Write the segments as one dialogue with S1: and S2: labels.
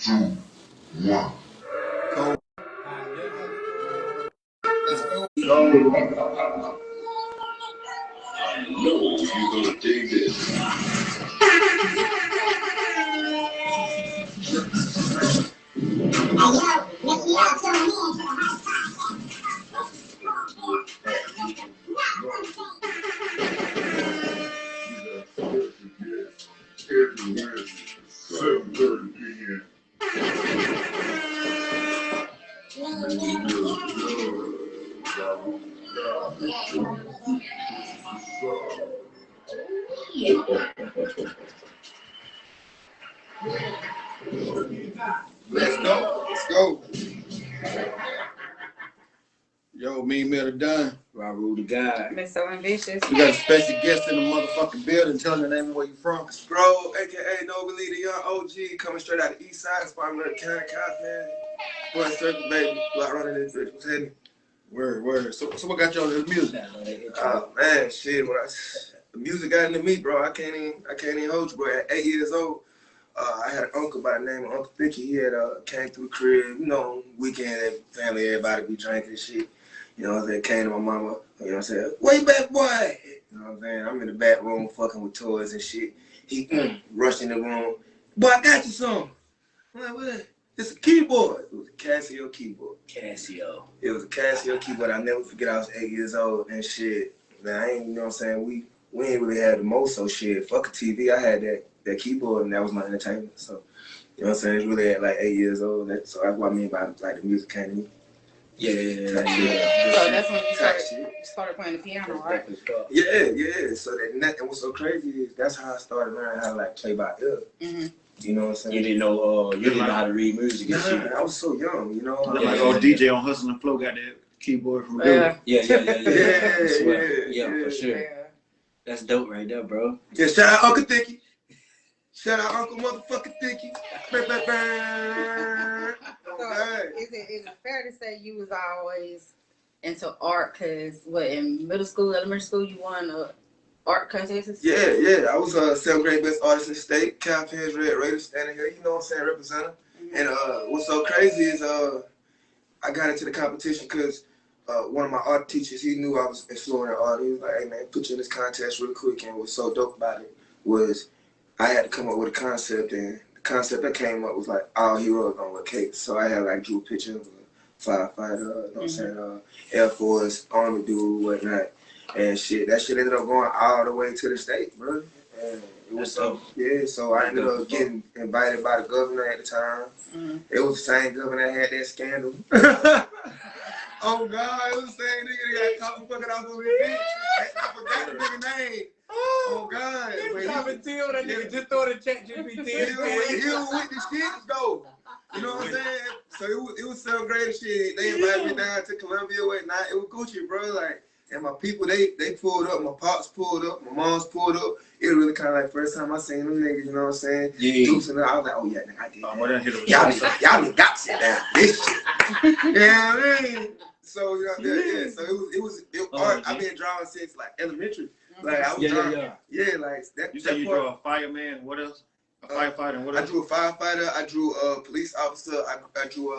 S1: 2, 1. Go. I know you're gonna dig this. Everywhere, 7:30 p.m. Let's go. Let's go. Yo, me, Middle Done.
S2: Raul the guy.
S3: Miss So Ambitious.
S1: We got a special guest in the motherfucking building. Tell them the name of where you from.
S4: Bro, aka Nova Lee, the young OG, coming straight out the east side, Spartanburg County, California. Boy, circle, baby. Block running this bitch. What's happening?
S1: Word. So what got you on this music?
S4: Oh, man, shit. The music got into me, bro. I can't even hold you, bro. At 8 years old, I had an uncle by the name of Uncle Thicky. He had came through the crib, you know, weekend, family, everybody be drinking shit. You know what I'm saying? Came to my mama, you know what I'm saying? Way back, boy! You know what I'm saying? I'm in the back room fucking with toys and shit. He rushed in the room. Boy, I got you some. I'm like, what? It's a keyboard. It was a Casio keyboard.
S2: Casio.
S4: It was a Casio keyboard. I'll never forget. I was 8 years old and shit. Man, I ain't, you know what I'm saying? We ain't really had the most, so shit. Fuck a TV. I had that keyboard and that was my entertainment. So, you know what I'm saying? It's really at like 8 years old. So that's what I mean by like the music came to me.
S2: Yeah.
S3: So that's when you started playing the piano, right?
S4: Yeah. So and what's so crazy is that's how I started learning how to like play by ear.
S3: Mm-hmm.
S4: You know what I'm saying?
S2: You didn't know how to read music and shit.
S4: I was so young, you know.
S1: Like DJ on Hustle and Flow got that keyboard from Dude.
S2: Yeah,
S4: Yeah,
S2: for sure.
S3: Yeah.
S2: That's dope right there, bro.
S4: Yeah, shout out Uncle Thicky. Shout out Uncle motherfucking Thicky.
S3: So is it fair to say you was always into art? Cause in middle school, elementary school, you won art contests?
S4: Yeah. I was 7th grade best artist in the state. Cal Penn's Red Raiders standing here. You know what I'm saying, representing. Mm-hmm. And what's so crazy is I got into the competition because one of my art teachers, he knew I was fluent in art. He was like, hey man, put you in this contest real quick. And what's so dope about it was I had to come up with a concept, and the concept that came up was like all heroes gonna wear capes. So I had like drew a picture of a firefighter, you know what I'm saying, Air Force, Army dude, whatnot. And shit, that shit ended up going all the way to the state, bro. And it was so I ended up getting invited by the governor at the time. Mm-hmm. It was the same governor that had that scandal. Oh God, it was the same nigga that got caught fucking off of his bitch. I forgot the nigga name. Oh God.
S2: That nigga just throw the ChatGPT.
S4: He was with the shit though. You know what I'm saying? So it was 7th grade shit. They invited me down to Columbia, whatnot. It was Gucci, bro. Like, and my people, they pulled up. My pops pulled up. My mom's pulled up. It was really kind of like first time I seen them niggas. You know what I'm saying?
S2: Yeah.
S4: Dukes and I was like, oh yeah, nigga, I did that. Y'all got to sit down. This shit. Yeah, I mean. So yeah. So it was art. I've been drawing since like elementary. Like I was drawing. Yeah, like that.
S1: You said you drew a fireman. What else? A firefighter. And what else?
S4: I drew a firefighter. I drew a police officer. I drew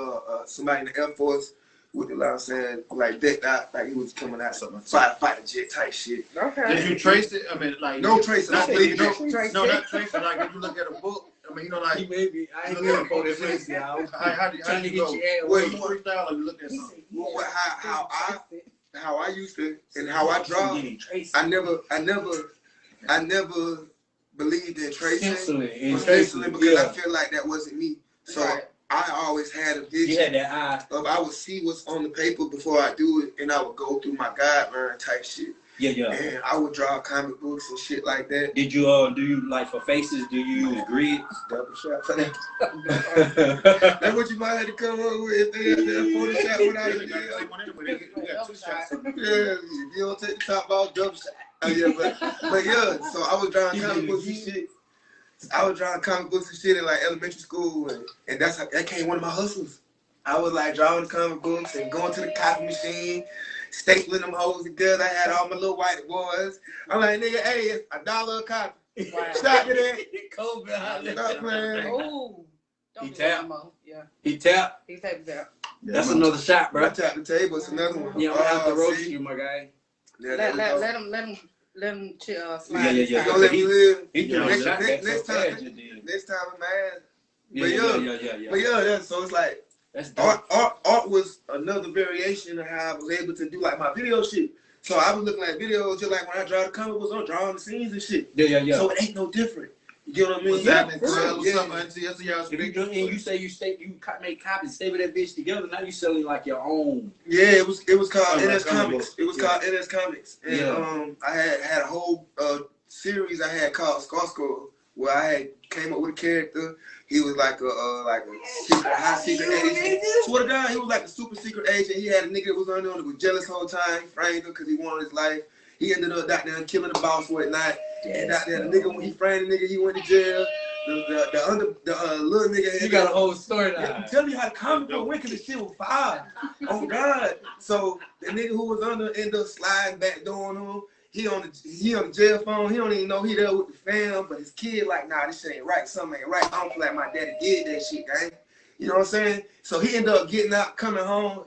S4: somebody in the Air Force with the line saying like decked out, like he was coming out something firefighter jet type shit.
S3: Okay.
S1: Did you trace it? I mean, like
S4: no tracing.
S1: Not trace it. Not tracing. Like if you look at a book. I mean, you know, like
S2: maybe I ain't looking for this place, y'all.
S1: How do you go?
S4: Wait,
S1: you freestyle or you look at something?
S4: Well, how I used to and how I draw. I never believed in tracing because I feel like that wasn't me. So I always had a vision.
S2: You had that eye.
S4: Of I would see what's on the paper before I do it, and I would go through my guideline type shit.
S2: Yeah.
S4: And I would draw comic books and shit like that.
S2: Did you do you like for faces? Do you use grids?
S4: Double shot. That's what you might have to come up with if they had that 40 shot without Yeah, if you don't take the top off, double shot. But yeah, so I was drawing comic books and shit. In like elementary school, and that came one of my hustles. I was like drawing comic books and going to the copy machine, stapling them hoes together. I had all my little white boys. I'm like, nigga, hey, it's $1 a copy.
S3: Wow.
S4: Stop it.
S2: COVID.
S4: Stop playing.
S3: Oh. Don't
S2: He
S3: do that
S2: tapped.
S3: no more. Yeah.
S2: He tapped.
S3: He tapped that.
S2: That's another shot,
S4: I
S2: bro.
S4: tapped the table. It's another one.
S2: Yeah, I'm gonna have to roast
S4: see?
S2: you, my guy.
S4: Yeah, there we go.
S3: Let him chill, slide.
S2: Yeah.
S4: You gonna let me live?
S2: He threw
S1: Yeah,
S2: a shot back so
S4: next
S2: fast,
S4: time,
S2: just did.
S4: next time I'm mad.
S2: Yeah.
S4: But yeah, that's, so it's like
S2: That's dope.
S4: art was another variation of how I was able to do like my video shit. So I was looking at videos just like when I draw the comic books, I'm drawing the scenes and shit.
S2: Yeah.
S4: So it ain't no different. You get what I mean?
S1: What's happening?
S3: Yeah.
S1: Cuz, what's
S4: Yeah.
S1: up, Auntie? Yes, y'all
S2: If you
S1: speak.
S2: do, and you say you make copies, stay with that bitch together. Now you selling like your own.
S4: Yeah, it was called
S1: Oh,
S4: NS
S1: comic
S4: Comics.
S1: book.
S4: It was called NS Comics. And
S2: Yeah.
S4: I had a whole series I had called Skarsgård, where I had came up with a character. He was like a secret, high secret agent. Swear to God, he was like a super secret agent. He had a nigga that was under him that was jealous the whole time. He framed him because he wanted his life. He ended up out there killing the boss for at night. And out there, the nigga, when he framed the nigga, he went to jail. The little nigga had
S2: You got a whole
S4: I'm
S2: storyline.
S4: telling you how the comic book went, 'cause the shit was fire. Oh God! So the nigga who was under ended up sliding back door on him. He on the jail phone. He don't even know he there with the fam, but his kid like, nah, this shit ain't right. Something ain't right. I don't feel like my daddy did that shit, gang. You know what I'm saying? So he ended up getting out, coming home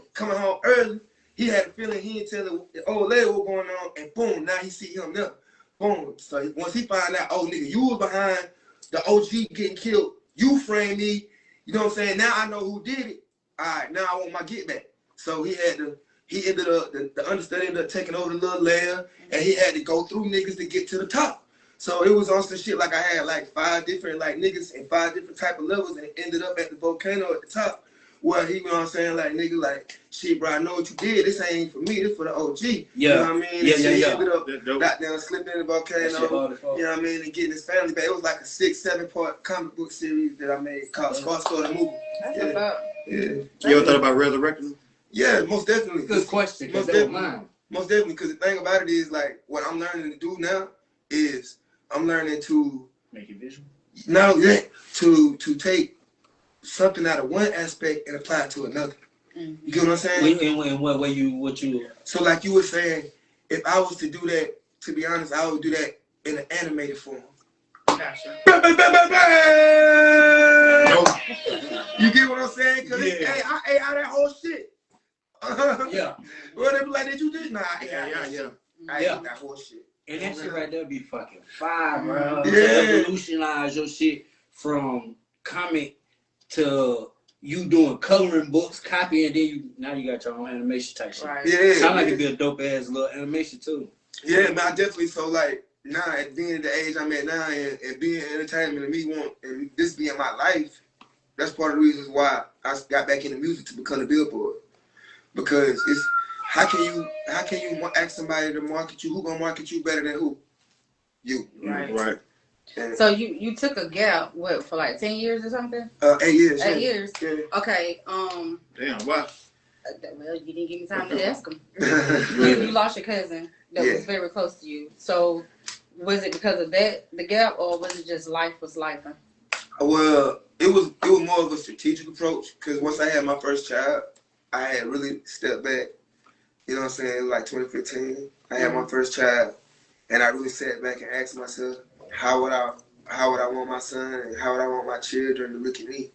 S4: early. He had a feeling he didn't tell the old lady what going on, and boom, now he see him there. Boom. So once he find out, oh nigga, you was behind the OG getting killed. You framed me. You know what I'm saying? Now I know who did it. All right, now I want my get back. So he ended up, the understudy ended up taking over the little layer, and he had to go through niggas to get to the top. So it was on some shit like I had like 5 different like niggas and 5 different type of levels, and ended up at the volcano at the top. Where he, you know what I'm saying, like nigga, like shit, bro, I know what you did. This ain't for me. This for the OG.
S2: Yeah.
S4: You know what I mean?
S2: Yeah.
S4: He ended up
S1: That's dope.
S4: got down, slipped in the volcano.
S2: That shit hard as fuck.
S4: You know what I mean? And getting his family back. It was like a 6-7 part comic book series that I made called Skarsgård the movie.
S3: That's
S4: Yeah.
S3: what's up.
S4: Yeah.
S1: You ever thought about resurrecting him?
S4: Yeah, most definitely.
S2: Good question, because
S4: Most
S2: that was
S4: definitely.
S2: mine.
S4: Most definitely, because the thing about it is like what I'm learning to do now is I'm learning to
S2: Make it visual.
S4: not only that to take something out of one aspect and apply it to another.
S3: Mhm.
S4: You get what I'm saying?
S2: In what way what you
S4: So like you were saying, if I was to do that, to be honest, I would do that in an animated form.
S3: Gotcha.
S4: You get what I'm saying? Cause
S2: Yeah.
S4: hey, I ate out that whole shit.
S2: yeah.
S4: Well, they be like, did you do? Nah, I ate out
S1: Yeah.
S4: that shit.
S3: Mm-hmm.
S4: I
S2: Yeah.
S4: ate that whole shit.
S2: And that shit right there be fucking fire, bro.
S4: Yeah.
S2: To revolutionize your shit from comic to you doing coloring books, copying, then now you got your own animation type shit.
S3: Right.
S4: Yeah.
S2: Sound like it'd be a dope ass little animation too.
S4: Yeah, man, I definitely, so like now at being the age I'm at now and being entertainment and me and this being my life, that's part of the reasons why I got back into music to become a billboard. Because it's how can you ask somebody to market you? Who gonna market you better than who? You.
S3: Right.
S1: Right.
S4: And,
S3: So you took a gap, what, for like 10 years or something?
S4: 8 years.
S3: 8 years.
S4: Yeah.
S3: Okay.
S1: Damn, wow.
S3: Well, you didn't give me time to ask him.
S4: Yeah.
S3: You lost your cousin that
S4: Yeah.
S3: was very close to you. So was it because of that, the gap, or was it just life was life?
S4: Well, it was more of a strategic approach because once I had my first child, I had really stepped back. You know what I'm saying? Like 2015, I had my first child, and I really sat back and asked myself, how would I want my son and how would I want my children to look at me,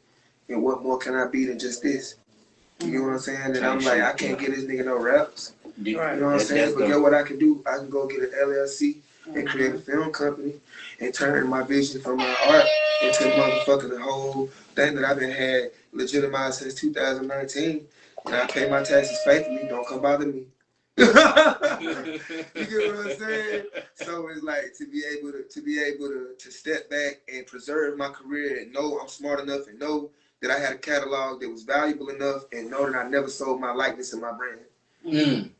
S4: and what more can I be than just this? You know what I'm saying? And I'm like, I can't get this nigga no raps.
S3: Right.
S4: You know what I'm saying? But get what I can do? I can go get an LLC and create a film company and turn my vision from my art into motherfucking the whole thing that I've been had legitimized since 2019. And I pay my taxes faithfully. Don't come bother me. You get what I'm saying? So it's like to be able to step back and preserve my career and know I'm smart enough and know that I had a catalog that was valuable enough and know that I never sold my likeness and my brand.
S2: Mm.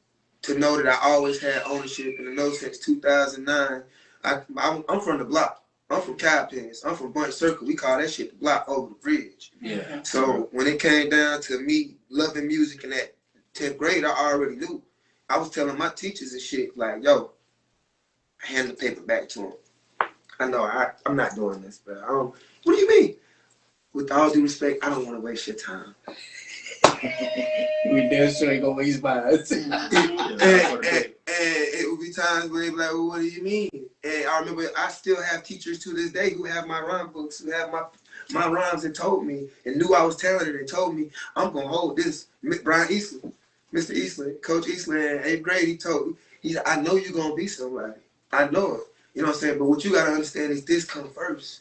S4: To know that I always had ownership and to know since 2009, I'm from the block. I'm from Cowpens. I'm from Bunch Circle. We call that shit the block over the bridge.
S2: Yeah.
S4: So when it came down to me loving music in that 10th grade, I already knew. I was telling my teachers and shit like, yo, hand the paper back to them. I know I'm not doing this, but what do you mean? With all due respect, I don't want to waste your time.
S2: We damn sure ain't gonna waste by us.
S4: And it would be be times where they be like, well, what do you mean? And I remember I still have teachers to this day who have my rhyme books, who have my rhymes and told me and knew I was talented and told me I'm gonna hold this. Brian Eastland, Mr. Eastland, Coach Eastland in 8th grade, he told me, he said, I know you're gonna be somebody. I know it. You know what I'm saying? But what you gotta understand is this come first.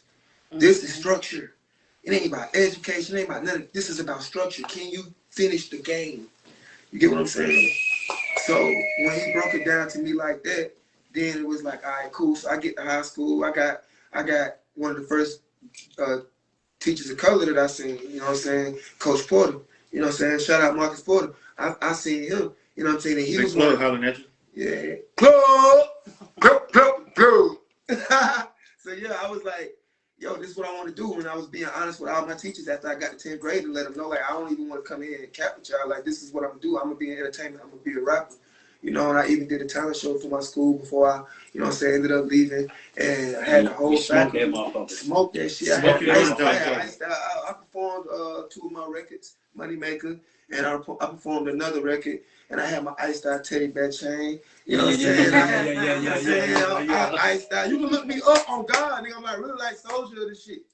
S4: This is structure. It ain't about education, it ain't about nothing. This is about structure. Can you finish the game? You get what I'm saying? So when he broke it down to me like that, then it was like, all right, cool. So I get to high school. I got one of the first teachers of color that I seen, you know what I'm saying? Coach Porter. You know what I'm saying? Shout out Marcus Porter. I seen him, you know what I'm saying? And he was one.
S1: Hollering at you.
S4: Yeah. Club. So yeah, I was like, yo, this is what I want to do. And I was being honest with all my teachers after I got to 10th grade and let them know, like, I don't even want to come here and cap with y'all. Like, this is what I'm going to do. I'm going to be in entertainment. I'm going to be a rapper. You know, and I even did a talent show for my school before I, you know what I'm saying, ended up leaving. And I had the whole faculty. Smoked that shit. I performed 2 of my records, Moneymaker, and I performed another record. And I had my Iced Out Teddy Bear chain. You know what I'm saying? I Iced Out. You can look me up on God, nigga. I'm like, really like Soldier of the shit.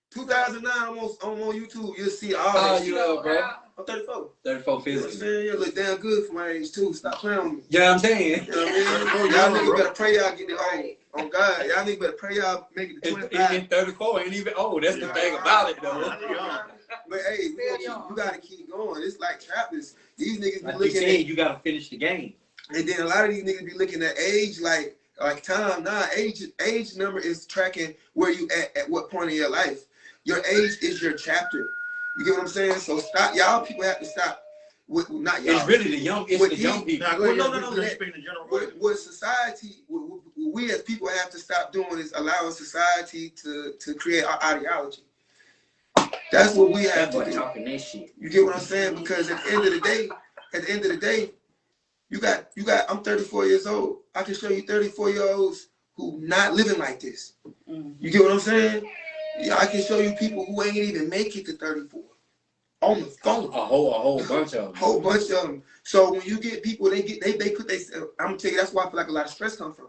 S4: 2009, I'm on YouTube. You'll see all that shit.
S2: Bro?
S4: I'm 34.
S2: 34
S4: You know what I'm
S2: physics.
S4: saying? You look damn good for my age, too. Stop playing with me.
S2: You know what I'm saying?
S4: You know what I mean? Y'all niggas better pray y'all get it old. On God. Y'all niggas better pray y'all make it to 25.
S2: And 34 ain't even old. That's the thing about it, though.
S4: But hey, you gotta keep going. It's like trappers. These niggas be
S2: Like you
S4: looking
S2: said,
S4: at,
S2: you gotta finish the game.
S4: and then a lot of these niggas be looking at age like time. Nah, age number is tracking where you at what point in your life. Your age is your chapter. You get what I'm saying? So stop. Y'all people have to stop. With, not y'all.
S2: It's really the young. It's the young people.
S4: Well, no. What society, what we as people have to stop doing is allowing society to create our ideology. That's what we have to do.
S2: Talking that shit.
S4: You get what I'm saying? Because at the end of the day, you got. I'm 34 years old. I can show you 34-year-olds who not living like this. You get what I'm saying? Yeah, I can show you people who ain't even make it to 34 on the phone.
S2: A whole bunch of them.
S4: Whole bunch of them. So when you get people, they put they. I'm gonna tell you, that's where I feel like a lot of stress come from.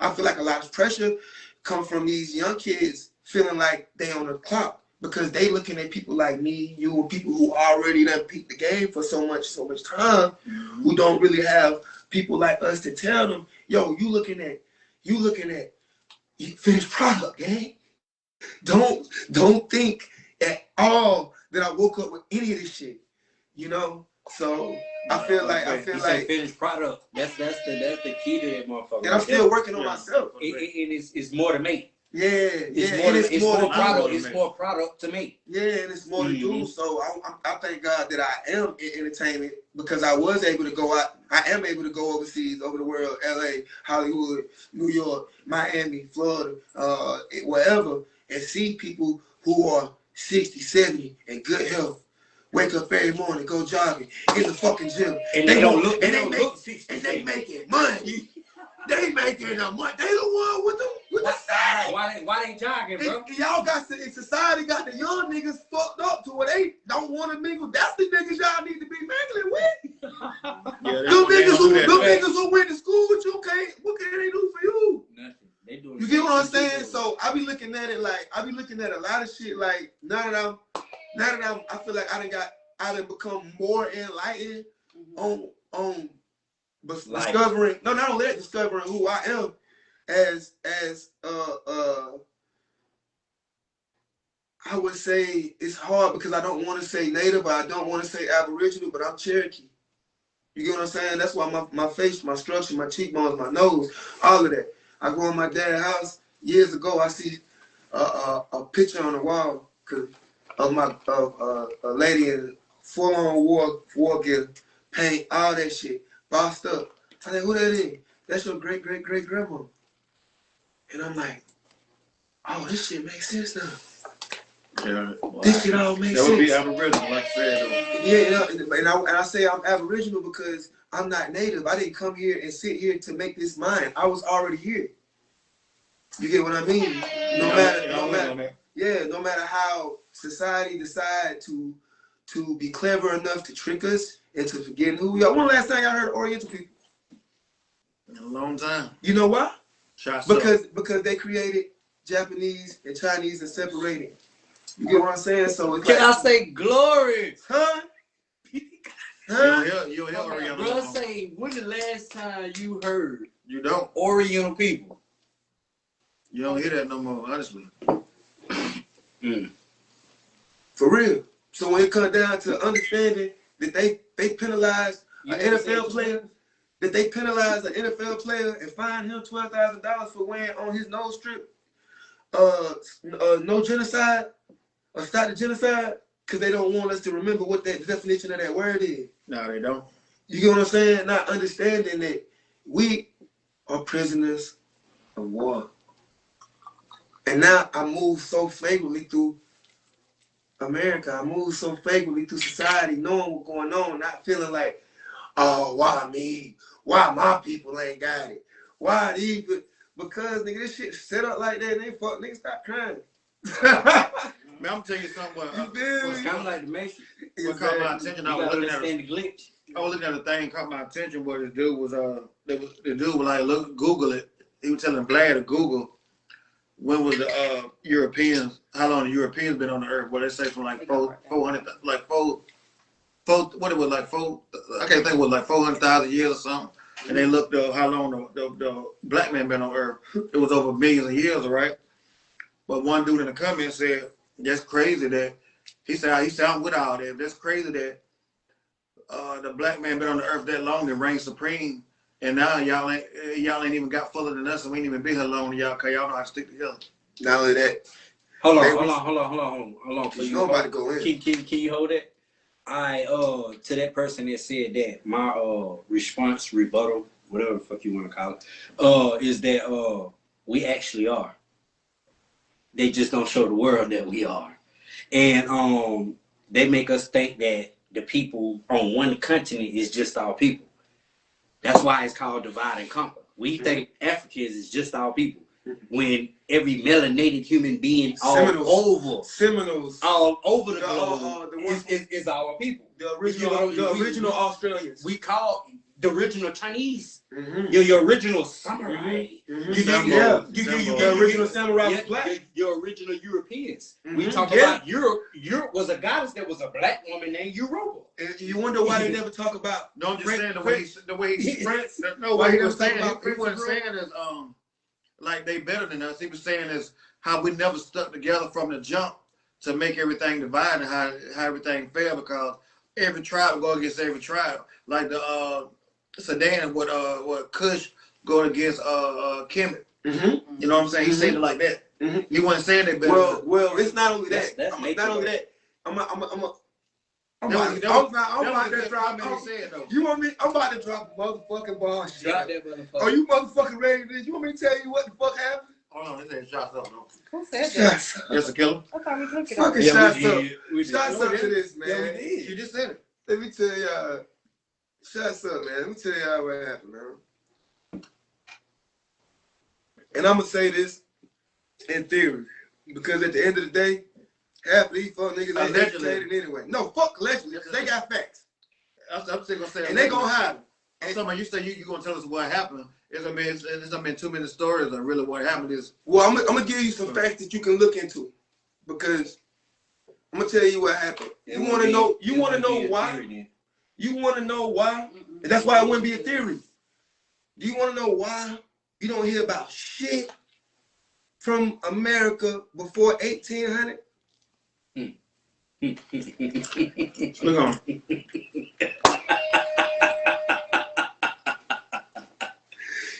S4: I feel like a lot of pressure come from these young kids feeling like they on the clock because they looking at people like me, you, and people who already done peaked the game for so much time, who don't really have people like us to tell them, yo, you looking at finished product, gang. Don't think at all that I woke up with any of this shit, you know. So I feel like
S2: finished product. That's the key to that motherfucker.
S4: And I'm still working on myself.
S2: It's more to make.
S4: It's more
S2: product. It's more product to make.
S4: Yeah, and it's more to do. So I thank God that I am in entertainment because I was able to go out. I am able to go overseas, over the world, LA, Hollywood, New York, Miami, Florida, wherever, and see people who are 60, 70 in good health. Wake up every morning, go jogging in the fucking gym.
S2: And they
S4: making money. They making the money. They the one with the side.
S2: Why they jogging, bro?
S4: Y'all got society got the young niggas fucked up to where they don't want to mingle. That's the niggas y'all need to be mingling with. Them niggas who went to school with you, what can they do for you?
S2: Nothing.
S4: You get what I'm saying? So I be looking at it like I be looking at a lot of shit like now that I feel like I done become more enlightened on discovering not only that, discovering who I am as I would say it's hard because I don't want to say native, but I don't want to say Aboriginal, but I'm Cherokee. You get what I'm saying? That's why my face, my structure, my cheekbones, my nose, all of that. I go in my dad's house years ago. I see a picture on the wall of a lady in full-on war gear, paint, all that shit, bossed up. I like, who that is? That's your great-great-great-grandma. And I'm like, oh, this shit makes sense now.
S1: Yeah,
S4: this shit all makes sense.
S1: That would be Aboriginal, like I said.
S4: Yeah, and I say I'm Aboriginal because I'm not native. I didn't come here and sit here to make this mine. I was already here. You get what I mean? No matter how society decide to be clever enough to trick us into forgetting who we are. When the last time y'all heard Oriental people?
S1: In a long time.
S4: You know why?
S1: Shots up.
S4: Because they created Japanese and Chinese and separated. You get what I'm saying? So it's
S2: Can I
S4: like,
S2: say glory?
S4: huh?
S1: You
S4: Huh?
S1: don't hear Oriental.
S2: Bro,
S1: no more.
S2: say, when the last time you heard
S1: You don't.
S2: Oriental people?
S1: You don't hear that no more, honestly.
S4: For real. So when it comes down to understanding that they penalize an NFL player, that they penalize an NFL player and fine him $12,000 for wearing on his nose strip, no genocide or stop the genocide, because they don't want us to remember what that definition of that word is.
S1: No, they don't.
S4: You get what I'm saying? Not understanding that we are prisoners of war. And now I move so flagrantly through America. I move so flagrantly through society, knowing what's going on, not feeling like, oh, why me? Why my people ain't got it? Why these? Because, nigga, this shit set up like that, and they fuck, niggas stop crying.
S1: Man, I'm telling you something.
S4: You feel
S2: It's
S4: me?
S2: kind of like the Matrix.
S1: What caught my attention?
S2: You
S1: I was
S2: gotta
S1: looking at
S2: understand the glitch.
S1: the thing caught my attention. What this dude was the dude was like, look, Google it. He was telling Vlad to Google when was the Europeans, how long the Europeans been on the earth? Well, they say from like 400, like four, what it was like I can't think it was like 400,000 years or something. And they looked up how long the black man been on earth. It was over millions of years, right? But one dude in the comments said, that's crazy that, he said I'm with all that. That's crazy that the black man been on the earth that long and reigned supreme. And now y'all ain't even got further than us, and we ain't even been here long, y'all, cause y'all know how to stick together.
S4: Not only that.
S2: Hold on. For you,
S4: Nobody go in.
S2: Can you hold it? To that person that said that, my response, rebuttal, whatever the fuck you want to call it, is that we actually are. They just don't show the world that we are. And they make us think that the people on one continent is just our people. That's why it's called divide and conquer. We think Africans is just our people. When every melanated human being all over the globe is our people.
S4: The original Australians.
S2: We call the original Chinese.
S4: Mm-hmm.
S2: Your original samurai.
S4: Mm-hmm. The original samurai was black.
S2: Your original Europeans.
S4: Mm-hmm.
S2: We talk about Europe. Europe was a goddess that was a black woman named Europa.
S4: And you wonder why they never talk about.
S1: No, I'm just saying the way he
S4: Prince.
S1: No, what he was saying, he wasn't saying is like they better than us. He was saying is how we never stuck together from the jump to make everything divide and how everything fail, because every tribe go against every tribe. Like the Sudan what Kush going against Kemet. Mm-hmm. You know what I'm saying? He said it like that. Mm-hmm. He wasn't saying that better. Well, it's not only that.
S2: That's
S1: not only that. I'm about to drop. You want me? I'm about to drop a motherfucking ball.
S2: Drop that motherfucker.
S1: Are you motherfucking ready to this? You want me to tell you what the fuck happened? Hold on, this ain't shots up, no.
S3: Who said that?
S1: That's a killer.
S3: I thought we took it.
S4: Fucking shots up. Shots up to this, man.
S1: Yeah, we did. You just said it.
S4: Let me tell y'all. Shots up, man. Let me tell y'all what happened, man. And I'm gonna say this in theory, because at the end of the day, half of these fuck niggas ain't educated anyway. No, fuck allegedly, because they got facts.
S1: I'm still gonna say,
S4: and they gonna hide them.
S1: And somebody, you say you gonna tell us what happened. It's gonna be 2 minute stories of really what happened is.
S4: Well, I'm gonna give you some facts that you can look into, because I'm gonna tell you what happened. You want to know? You want to know why? You want to know why? And that's why it wouldn't be a theory. Do you want to know why you don't hear about shit from America before 1800?
S1: Look on.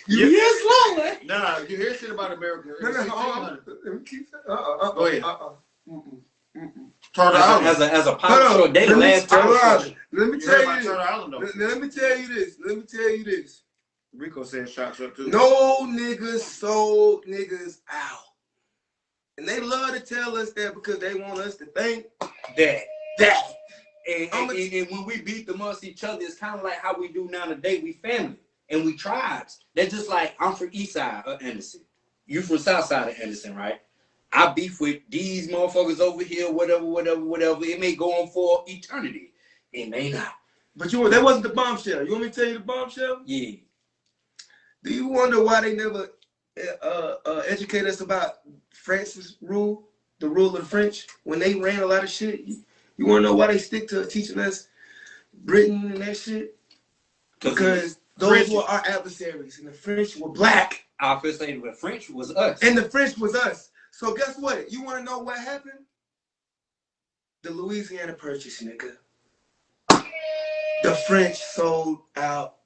S2: Yes, Lord.
S1: Nah, you hear shit about America.
S4: No, let me keep that. Go ahead.
S2: As a popular day,
S4: let me tell you this.
S1: Rico said shots up too.
S4: No niggas sold niggas out. And they love to tell us that because they want us to think that.
S2: And when we beat amongst each other, it's kind of like how we do now today. We family and we tribes. They're just like, I'm from east side of Anderson. You from south side of Anderson, right? I beef with these motherfuckers over here, whatever. It may go on for eternity. It may not.
S4: But that wasn't the bombshell. You want me to tell you the bombshell?
S2: Yeah.
S4: Do you wonder why they never educate us about France's rule, the rule of the French, when they ran a lot of shit? You want to know why they stick to teaching us Britain and that shit? Because those were our adversaries, and the French were black.
S2: Our first lady with French was us.
S4: And the French was us. So guess what? You want to know what happened? The Louisiana Purchase, nigga. The French sold out.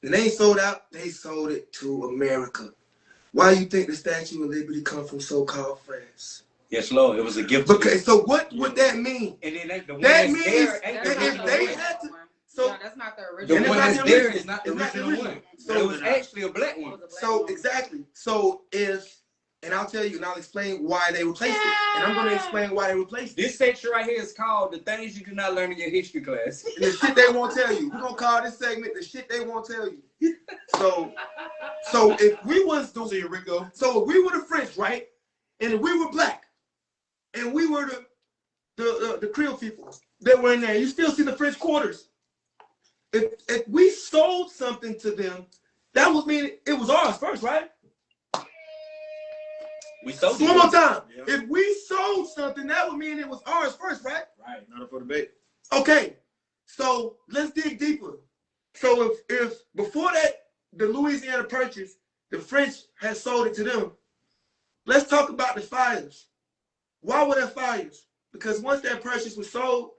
S4: And they ain't sold out, they sold it to America. Why you think the Statue of Liberty come from so-called France?
S2: Yes, Lord. It was a gift.
S4: Okay, so what would that mean?
S2: And then the one
S4: That
S2: that's
S4: means
S2: there
S4: that
S2: ain't the
S4: if
S2: original
S4: they
S2: one.
S4: had to,
S3: No,
S4: so
S3: that's not the
S2: The
S3: original.
S2: one
S4: not
S2: that's
S4: the
S2: there
S4: original.
S2: is not the
S4: It's not the
S2: original
S4: original.
S2: one.
S4: So
S2: It was actually a black
S3: It
S2: one.
S3: was a black
S4: So
S3: one.
S4: exactly. So and I'll tell you, and I'll explain why they replaced it. And I'm gonna explain why they replaced it.
S2: This section right here is called The Things You Do Not Learn in Your History Class.
S4: And the shit they won't tell you. We're gonna call this segment the shit they won't tell you. So if we was the so if we were the French, right? And if we were black, and we were the Creole people that were in there, you still see the French quarters. If we sold something to them, that would mean it was ours first, right?
S2: We sold
S4: One more
S2: it.
S4: time.
S1: Yeah.
S4: If we sold something, that would mean it was ours first, right?
S2: Right.
S1: Not up for debate.
S4: Okay, so let's dig deeper. So if before that, the Louisiana Purchase, the French had sold it to them, let's talk about the fires. Why were there fires? Because once that purchase was sold,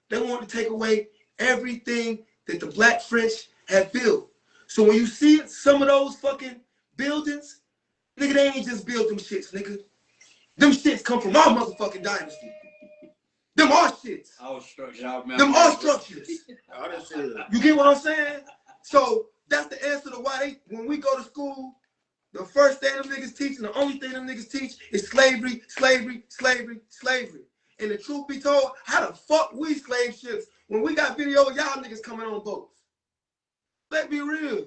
S4: they wanted to take away everything that the black French had built. So when you see some of those fucking buildings, nigga, they ain't just built them shits, nigga. Them shits come from our motherfucking dynasty. Them our shits.
S2: Our structure. Our
S4: Them our structures.
S1: All that shit.
S4: You get what I'm saying? So that's the answer to why when we go to school, the first thing them niggas teach and the only thing them niggas teach is slavery, slavery, slavery, slavery. And the truth be told, how the fuck we slave ships when we got video of y'all niggas coming on boats? Let's be real.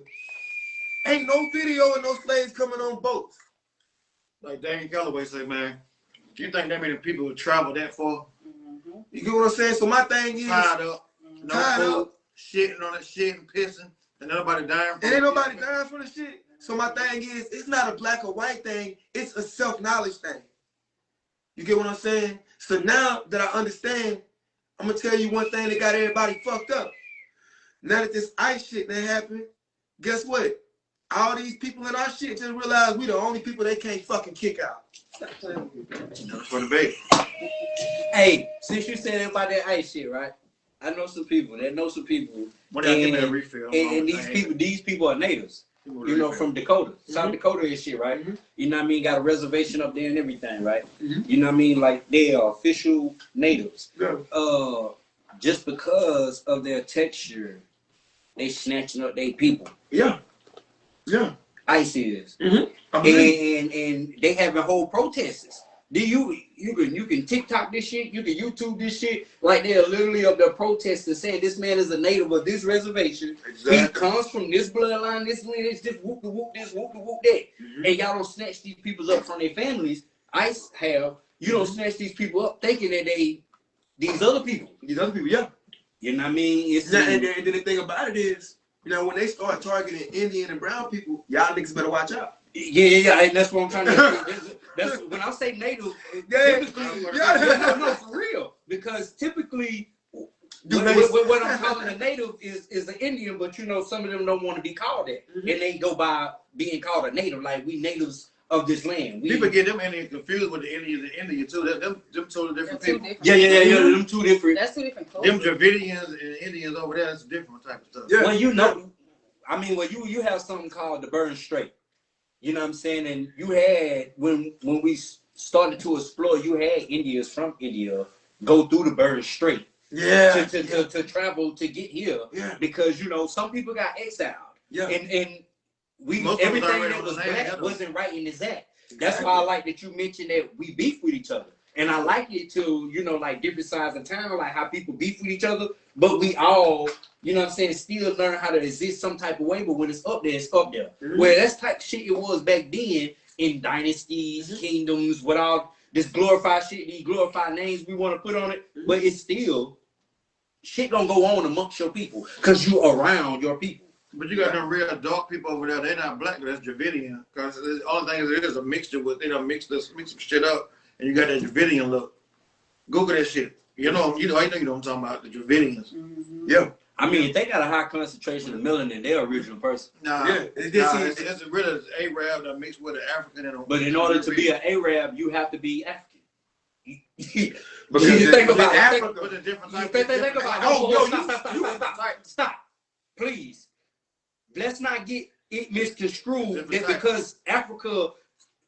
S4: Ain't no video of no slaves coming on boats.
S1: Like Daniel Calloway say, man, do you think that many people would travel that far?
S3: Mhm.
S4: You get what I'm saying? So my thing is,
S1: Tied up, no
S4: Tied
S1: food,
S4: up.
S1: shitting on that shit and pissing, and nobody dying from
S4: and ain't
S1: it.
S4: nobody dying for the shit. So my thing is, it's not a black or white thing, it's a self-knowledge thing. You get what I'm saying? So now that I understand, I'm gonna tell you one thing that got everybody fucked up. Now that this ICE shit that happened, guess what? All these people in our shit just realized we the only people they can't fucking kick out. Stop playing with me.
S1: Not for debate.
S2: Hey, since you said about that ice shit, right? I know some people that know some people.
S1: When y'all give me a refill.
S2: And these people are natives. You know, from Dakota, South Dakota and shit, right? You know what I mean? Got a reservation up there and everything, right? You know what I mean? Like they are official natives.
S4: Yeah.
S2: Just because of their texture, they snatching up their people.
S4: Yeah. Yeah.
S2: ICE is.
S4: And
S2: And they having whole protests. You can TikTok this shit, you can YouTube this shit, like they're literally up there protesting saying this man is a native of this reservation.
S1: Exactly.
S2: He comes from this bloodline, this lineage, this whoop the whoop, this whoop the whoop that. And y'all don't snatch these people up from their families. ICE have, you don't snatch these people up thinking that these other people.
S4: these other people, yeah.
S2: You know what I mean? It's
S4: And then the thing about it is, you know, when they start targeting Indian and brown people, y'all niggas better watch out.
S2: yeah, and that's what I'm trying to. That's when I say native.
S4: Yeah.
S2: Typically,
S4: Yeah.
S2: no, for real. Because typically,
S4: Do
S2: what I'm calling a native is an Indian, but you know some of them don't want to be called that, and they go by being called a native, like we natives of this land.
S1: People get them Indians confused with the Indians and India too. Them totally different
S3: They're two
S1: people.
S3: different.
S2: Yeah. Them two different.
S3: That's two different
S1: Them
S3: cultures.
S1: Dravidians and Indians over there, that's a different type of stuff.
S4: Yeah.
S2: Well, you know, I mean, well, you have something called the Bering Strait. You know what I'm saying? And you had when we started to explore, you had Indians from India go through the Bering Strait
S4: Yeah.
S2: to travel to get here.
S4: Yeah.
S2: Because you know some people got exiled.
S4: Yeah.
S2: And we
S1: Most of us
S2: everything
S1: already
S2: that
S1: on
S2: was
S1: the land,
S2: black
S1: yeah, though.
S2: wasn't right in his act. That's why I like that you mentioned that we beef with each other. And I like it to, you know, like different sides of town, like how people beef with each other, but we all, you know what I'm saying, still learn how to exist some type of way, but when it's up there, it's up there. Where that's type of shit it was back then in dynasties, kingdoms, with all this glorified shit, these glorified names we want to put on it, but it's still, shit gonna go on amongst your people, because you around your people.
S1: But you got them real dark people over there. They're not black. That's Dravidian. Because the only thing is it is a mixture with, they done mix some shit up, and you got that Dravidian look. Google that shit. You know what I'm talking about, the Dravidians.
S3: Mm-hmm.
S4: Yeah.
S2: I mean, they got a high concentration of melanin in their original person.
S1: Nah,
S4: Yeah,
S1: it's really an Arab that mixed with an African.
S2: But in order to be an Arab, you have to be African.
S4: Because
S2: you think about
S4: Africa.
S1: With a different type.
S2: Think about stop. Please. Let's not get it misconstrued that because Africa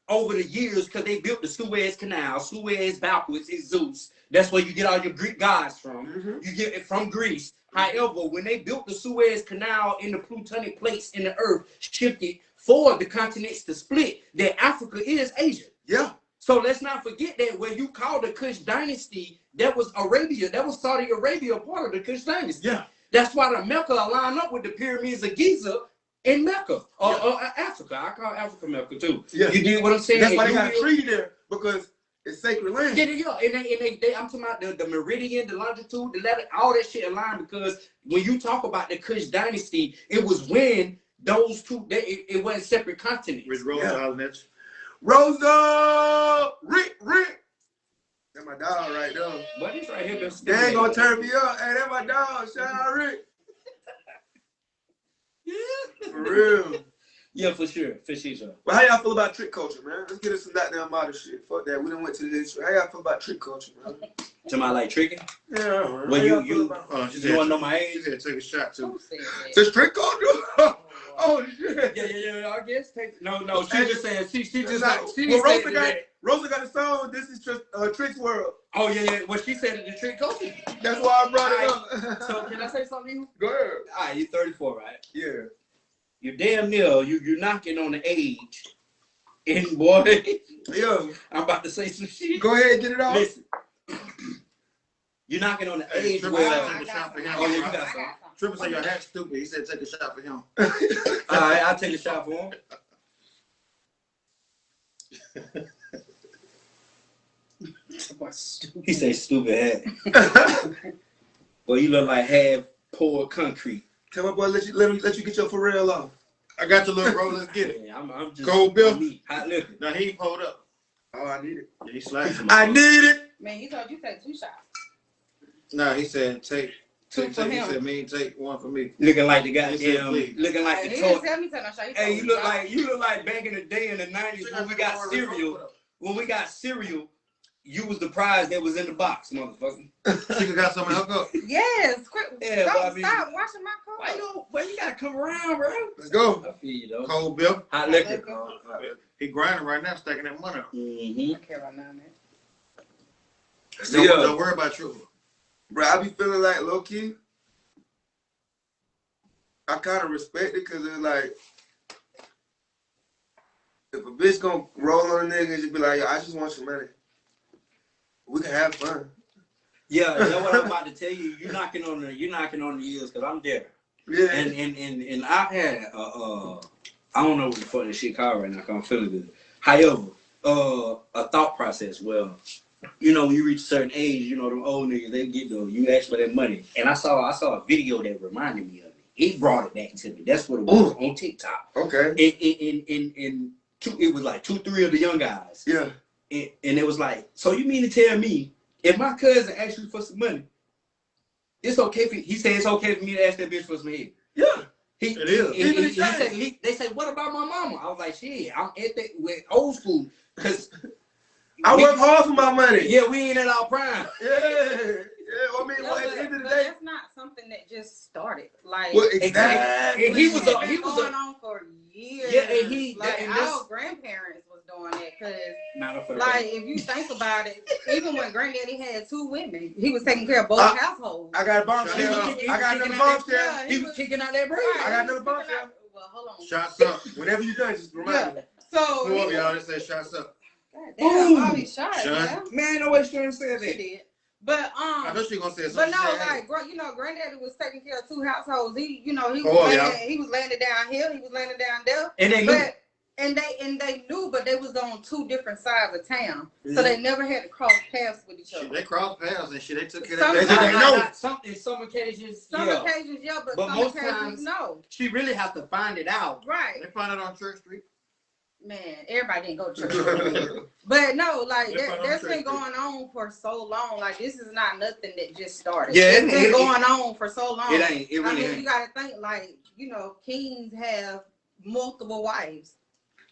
S2: over the years, because they built the Suez Canal, Suez backwards is Zeus. That's where you get all your Greek gods from.
S4: Mm-hmm.
S2: You get it from Greece. However, when they built the Suez Canal and the plutonic plates in the earth shifted for the continents to split, that Africa is Asia.
S4: Yeah.
S2: So let's not forget that when you call the Kush dynasty, that was Arabia, that was Saudi Arabia, part of the Kush dynasty.
S4: Yeah.
S2: That's why the Mecca line up with the pyramids of Giza in Mecca or Africa. I call Africa Mecca too.
S4: Yeah.
S2: You get what I'm saying?
S4: That's why they got a treaty there, because it's sacred land.
S2: Yeah. And they, I'm talking about the meridian, the longitude, the latitude, all that shit aligned, because when you talk about the Kush dynasty, it was when those two, it wasn't separate continents.
S1: With Roosevelt and that's
S4: Rosa! Rick! That's my dog right there.
S2: But it's right here.
S4: They ain't gonna turn me up. Hey, that's my dog. Shout out Rick. For real.
S2: Yeah, for sure.
S4: But how y'all feel about trick culture, man? Let's get us some goddamn modern shit. Fuck that. We done went to this. How y'all feel about trick culture, man?
S2: To my like tricking?
S4: Yeah, man.
S2: Well,
S4: How y'all
S2: you
S4: feel about-
S1: she
S2: you
S1: said,
S2: wanna know my
S1: she
S2: age?
S1: said take a shot too.
S3: Who said that?
S4: It's trick culture? Oh, shit.
S2: Yeah. I guess no. She
S4: Hey,
S2: just saying she just
S4: Nah,
S2: like she
S4: well,
S2: said
S4: Rosa
S2: that.
S4: Rosa got a song. This is just Trick's World.
S2: Oh yeah. What she said in the trick culture.
S4: That's why I brought it up.
S2: So can I say something to you?
S4: Go ahead.
S2: All right, you're 34, right?
S4: Yeah.
S2: You're damn near you're knocking on the age. And boy,
S4: Yeah.
S2: I'm about to say some shit.
S4: Go ahead, get it off.
S2: Listen, you're knocking on the
S1: Hey,
S2: age
S1: Triple
S2: where.
S1: said
S3: I
S1: take a
S3: got
S1: shot for him.
S3: some.
S2: Oh, yeah, you
S3: I
S2: got some.
S3: some.
S1: Triple said your hat's stupid. He said take a shot for him.
S2: All right, I'll take a shot for him. He say stupid hat. Well, you look like half poured concrete.
S4: Tell my boy, let you get your Pharrell off.
S1: I got your little bro. Let's get it.
S2: Yeah, I'm just
S1: Cold Bill.
S2: hot liquor.
S1: Now he ain't pulled up.
S4: Oh, I need it.
S1: Yeah, he slapped him.
S4: I need it.
S3: Man, he told you take 2 shots.
S1: Nah, he said take.
S3: Two for
S1: He
S3: him.
S1: said me take one for me.
S2: Looking like the
S1: He said,
S2: goddamn,
S1: please.
S2: looking like
S3: He
S2: the
S3: didn't
S2: toy.
S3: tell me to no shot. He
S2: Hey,
S3: told
S2: you
S3: me
S2: look
S3: y'all.
S2: like back in the day in the 90s when we got cereal. When we got cereal, you was the prize that was in the box, motherfucker.
S1: She got something to hook up.
S3: Yes, quick.
S2: Yeah,
S3: Don't
S2: but I mean-
S3: stop washing my car.
S2: Why you don't? Well, you gotta come around, bro.
S4: Let's go.
S2: I feel you though.
S1: Cold Bill.
S2: Hot liquor.
S1: He grinding right now, stacking that money up.
S2: Mm-hmm.
S3: I care about none of that.
S4: See,
S1: Don't worry about Triple.
S4: bro, I be feeling like low key. I kind of respect it because it's like, if a bitch gonna roll on a nigga and just be like, yo, I just want your money. We can have fun.
S2: Yeah, you know what I'm about to tell you. You're knocking on the ears because I'm there.
S4: Yeah.
S2: And I've had I don't know what the fuck this shit called right now. 'Cause I'm feeling good. However, a thought process. Well, you know, when you reach a certain age, you know, them old niggas, they get you ask for that money. And I saw a video that reminded me of it. It brought it back to me. That's what it was on TikTok.
S4: Okay.
S2: It was like 2-3 of the young guys.
S4: Yeah.
S2: And it was like, so you mean to tell me if my cousin asks you for some money, it's okay for he said it's okay for me to ask that bitch for some head.
S4: Yeah.
S1: It is.
S2: They said, what about my mama? I was like, shit, I'm at that with old school. Cause
S4: I work hard for my money.
S2: yeah, we ain't at our prime.
S4: Yeah. Yeah. I mean,
S3: No,
S4: at the end of the
S3: but
S4: day.
S3: that's not something that just started. Like,
S4: Well,
S2: Exactly.
S4: exactly.
S2: And he was
S3: it's been
S2: a
S3: going on for years.
S2: Yeah, and
S3: like
S2: and
S3: our
S2: this-
S3: grandparents was doing that because,
S2: Not for the
S3: like, if you think about it, even when Granddaddy had 2 women, he was taking care of both households.
S4: I got a bombshell. I got another bombshell.
S2: he was kicking out that bread.
S4: I got another bombshell.
S3: Well, hold on.
S1: Shots up.
S4: Whenever you done, just remind me.
S3: So,
S1: Who of y'all that said shots up?
S3: God damn, all these shots,
S1: Shut.
S3: yeah.
S2: Man, no way she said
S3: She
S2: that.
S3: did. But
S1: I thought she gonna say
S3: but
S1: something.
S3: no,
S1: She said,
S3: like Granddaddy was taking care of 2 households. He, he
S1: Oh,
S3: was
S1: yeah.
S3: he was laying it down here, he was laying it down there.
S2: And then
S3: But And they knew, but they was on two different sides of town, so they never had to cross paths with each other.
S1: Shit, they crossed paths and shit. They took care
S3: Some-
S1: of that. They know.
S2: In some occasions,
S3: Some
S2: yeah.
S3: occasions, yeah, but some
S2: most
S3: occasions,
S2: times,
S3: no.
S2: she really have to find it out.
S3: Right,
S1: They found it on Church Street.
S3: man. Everybody didn't go to church, but no, like
S1: They found it on
S3: that's
S1: Church
S3: been
S1: Street.
S3: going on for so long. Like this is not nothing that just started.
S2: Yeah,
S3: It's been going on for so long.
S2: It ain't. It
S3: I
S2: really
S3: mean,
S2: ain't.
S3: you gotta think like kings have multiple wives.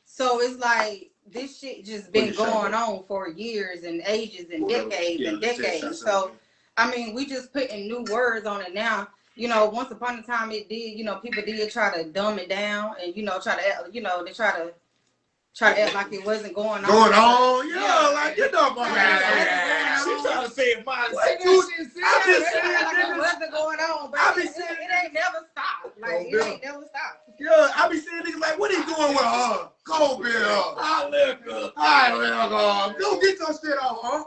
S3: So it's like this shit just been going on for years and ages and decades and decades. So I mean, we just putting new words on it now. Once upon a time it did. People did try to dumb it down and try to act, they try to act like it wasn't going on.
S1: Going on, yeah, like
S3: She
S1: She
S2: trying to say it mine.
S1: I just
S3: said
S1: said,
S3: like it wasn't going on, but
S1: I be
S3: it ain't never stopped. Like it ain't never stopped.
S1: yeah, I be seeing niggas like, what he doing with her? Cold beer.
S2: I look up.
S1: Alright, well, go get your shit off, huh?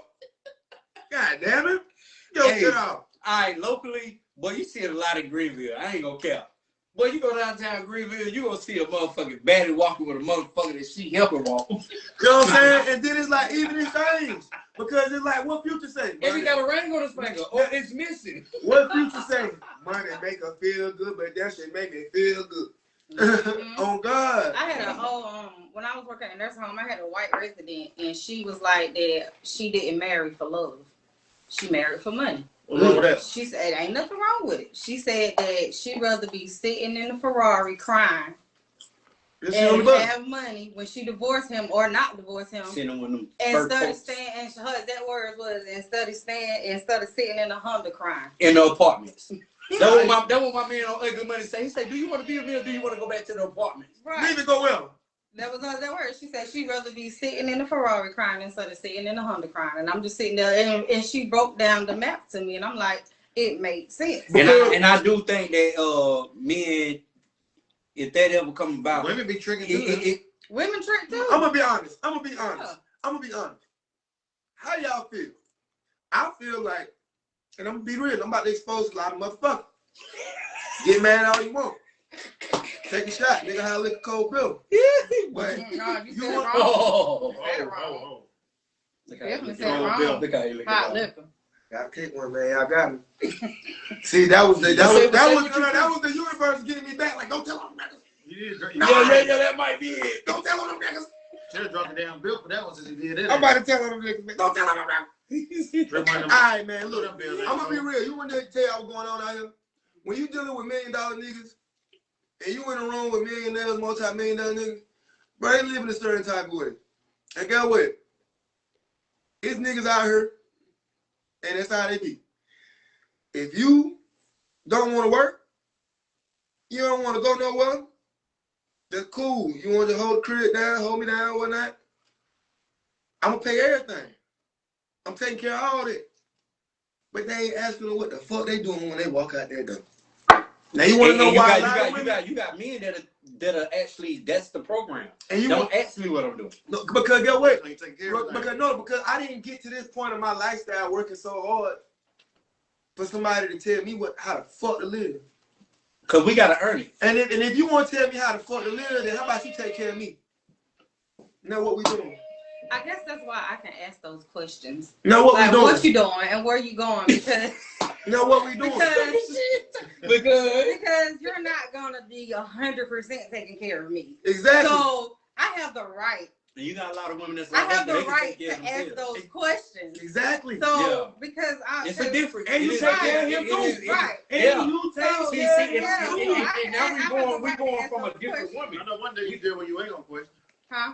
S1: God damn it. Get your shit off.
S2: All right, locally, boy, you see it a lot in Greenville. I ain't gonna care. Boy, you go downtown Greenville, you gonna see a motherfucking baddie walking with a motherfucker that she helping walk.
S1: You know what I'm saying? And then it's like evening things. Because it's like, what Future say?
S2: And he got a ring on his finger. Oh, it's missing.
S1: What Future say? Money make her feel good, but that shit make me feel good. Oh God.
S3: I had a whole when I was working in a nursing home, I had a white resident, and she was like that she didn't marry for love. She married for money.
S1: What's wrong with that?
S3: She said ain't nothing wrong with it. She said that she'd rather be sitting in the Ferrari crying and have money when she divorced him or not divorce him.
S2: Sitting on them
S3: And
S2: fur
S3: study
S2: coats
S3: staying, and her exact words was instead of sitting in a Honda crying.
S2: in the apartments. That what my man on Ugly Money say. He said, "Do you want to be with me or do you want to go back to the apartment?"
S3: Right.
S1: Leave it go well.
S3: That was her exact words. She said she'd rather be sitting in the Ferrari crying instead of sitting in the Honda crying. And I'm just sitting there, and she broke down the map to me, and I'm like, it made sense.
S2: And I do think that men, if that ever come about,
S1: Women be tricking too.
S3: Women trick too.
S1: I'm gonna be honest. I'm gonna be honest.
S3: Yeah.
S1: How y'all feel? I feel like, and I'm gonna be real, I'm about to expose a lot of motherfuckers. Get mad all you want. Take a shot, nigga. How lick a cold bill. But
S3: No, you
S1: you
S3: said
S1: want-
S3: wrong.
S2: Oh,
S3: You said it wrong.
S2: Look how
S3: Definitely
S2: you
S3: said
S2: look.
S3: wrong.
S2: Look how you look.
S3: Hot liquor.
S1: Gotta take one, man. I got it. See, that was the universe getting me back. Like, don't tell them niggas.
S2: Yeah, that might be it.
S1: Don't tell them niggas.
S5: Should have drunk a damn bill for that one since he did it.
S1: I'm about to tell them niggas. Man. Don't tell them niggas.
S5: Drink one of
S1: All
S5: them.
S1: right, man. Look,
S5: Them bills,
S1: I'm gonna be real. You want to tell you what's going on out here? When you dealing with $1 million niggas, and you in a room with millionaires, multi-million-dollar niggas, bro, they live in a certain type of way. And guess what? It's niggas out here, and that's how they be. If you don't want to work, you don't want to go nowhere, that's cool. You want to hold the crib down, hold me down, whatnot, I'm going to pay everything. I'm taking care of all that. But they ain't asking them what the fuck they doing when they walk out there though. Now you want to know why
S2: you got men that are actually, that's the program.
S1: and you
S2: Don't ask me what I'm doing.
S1: no, because guess what?
S5: So you take care of it.
S1: Because I didn't get to this point in my lifestyle working so hard for somebody to tell me how the fuck to live.
S2: Because we got to earn it.
S1: And if you want to tell me how the fuck to live, then how about you take care of me? Now what we doing?
S3: I guess that's why I can ask those questions.
S1: Now what
S3: Like,
S1: we doing?
S3: what you doing and where you going? Because
S1: Now what we doing?
S3: because you're not gonna be 100% taking care of me.
S1: Exactly.
S3: So I have the right.
S2: And you got a lot of women that's
S3: I
S2: like
S3: have
S2: that,
S3: the
S2: they can
S3: right
S2: take care
S3: to
S2: of
S3: ask
S2: themselves.
S3: those questions.
S1: Exactly.
S3: So because
S2: It's a difference.
S1: And you
S2: It
S1: take
S2: is-
S1: care of him
S2: it
S1: too.
S2: is- it is-
S3: Right.
S2: Yeah.
S1: And you take
S3: So,
S2: See,
S1: care
S2: see,
S1: of
S3: yeah,
S1: him
S3: yeah.
S1: too.
S2: and now we going from a different
S3: question.
S2: woman.
S5: I know one thing you did where you ain't gonna question.
S3: Huh?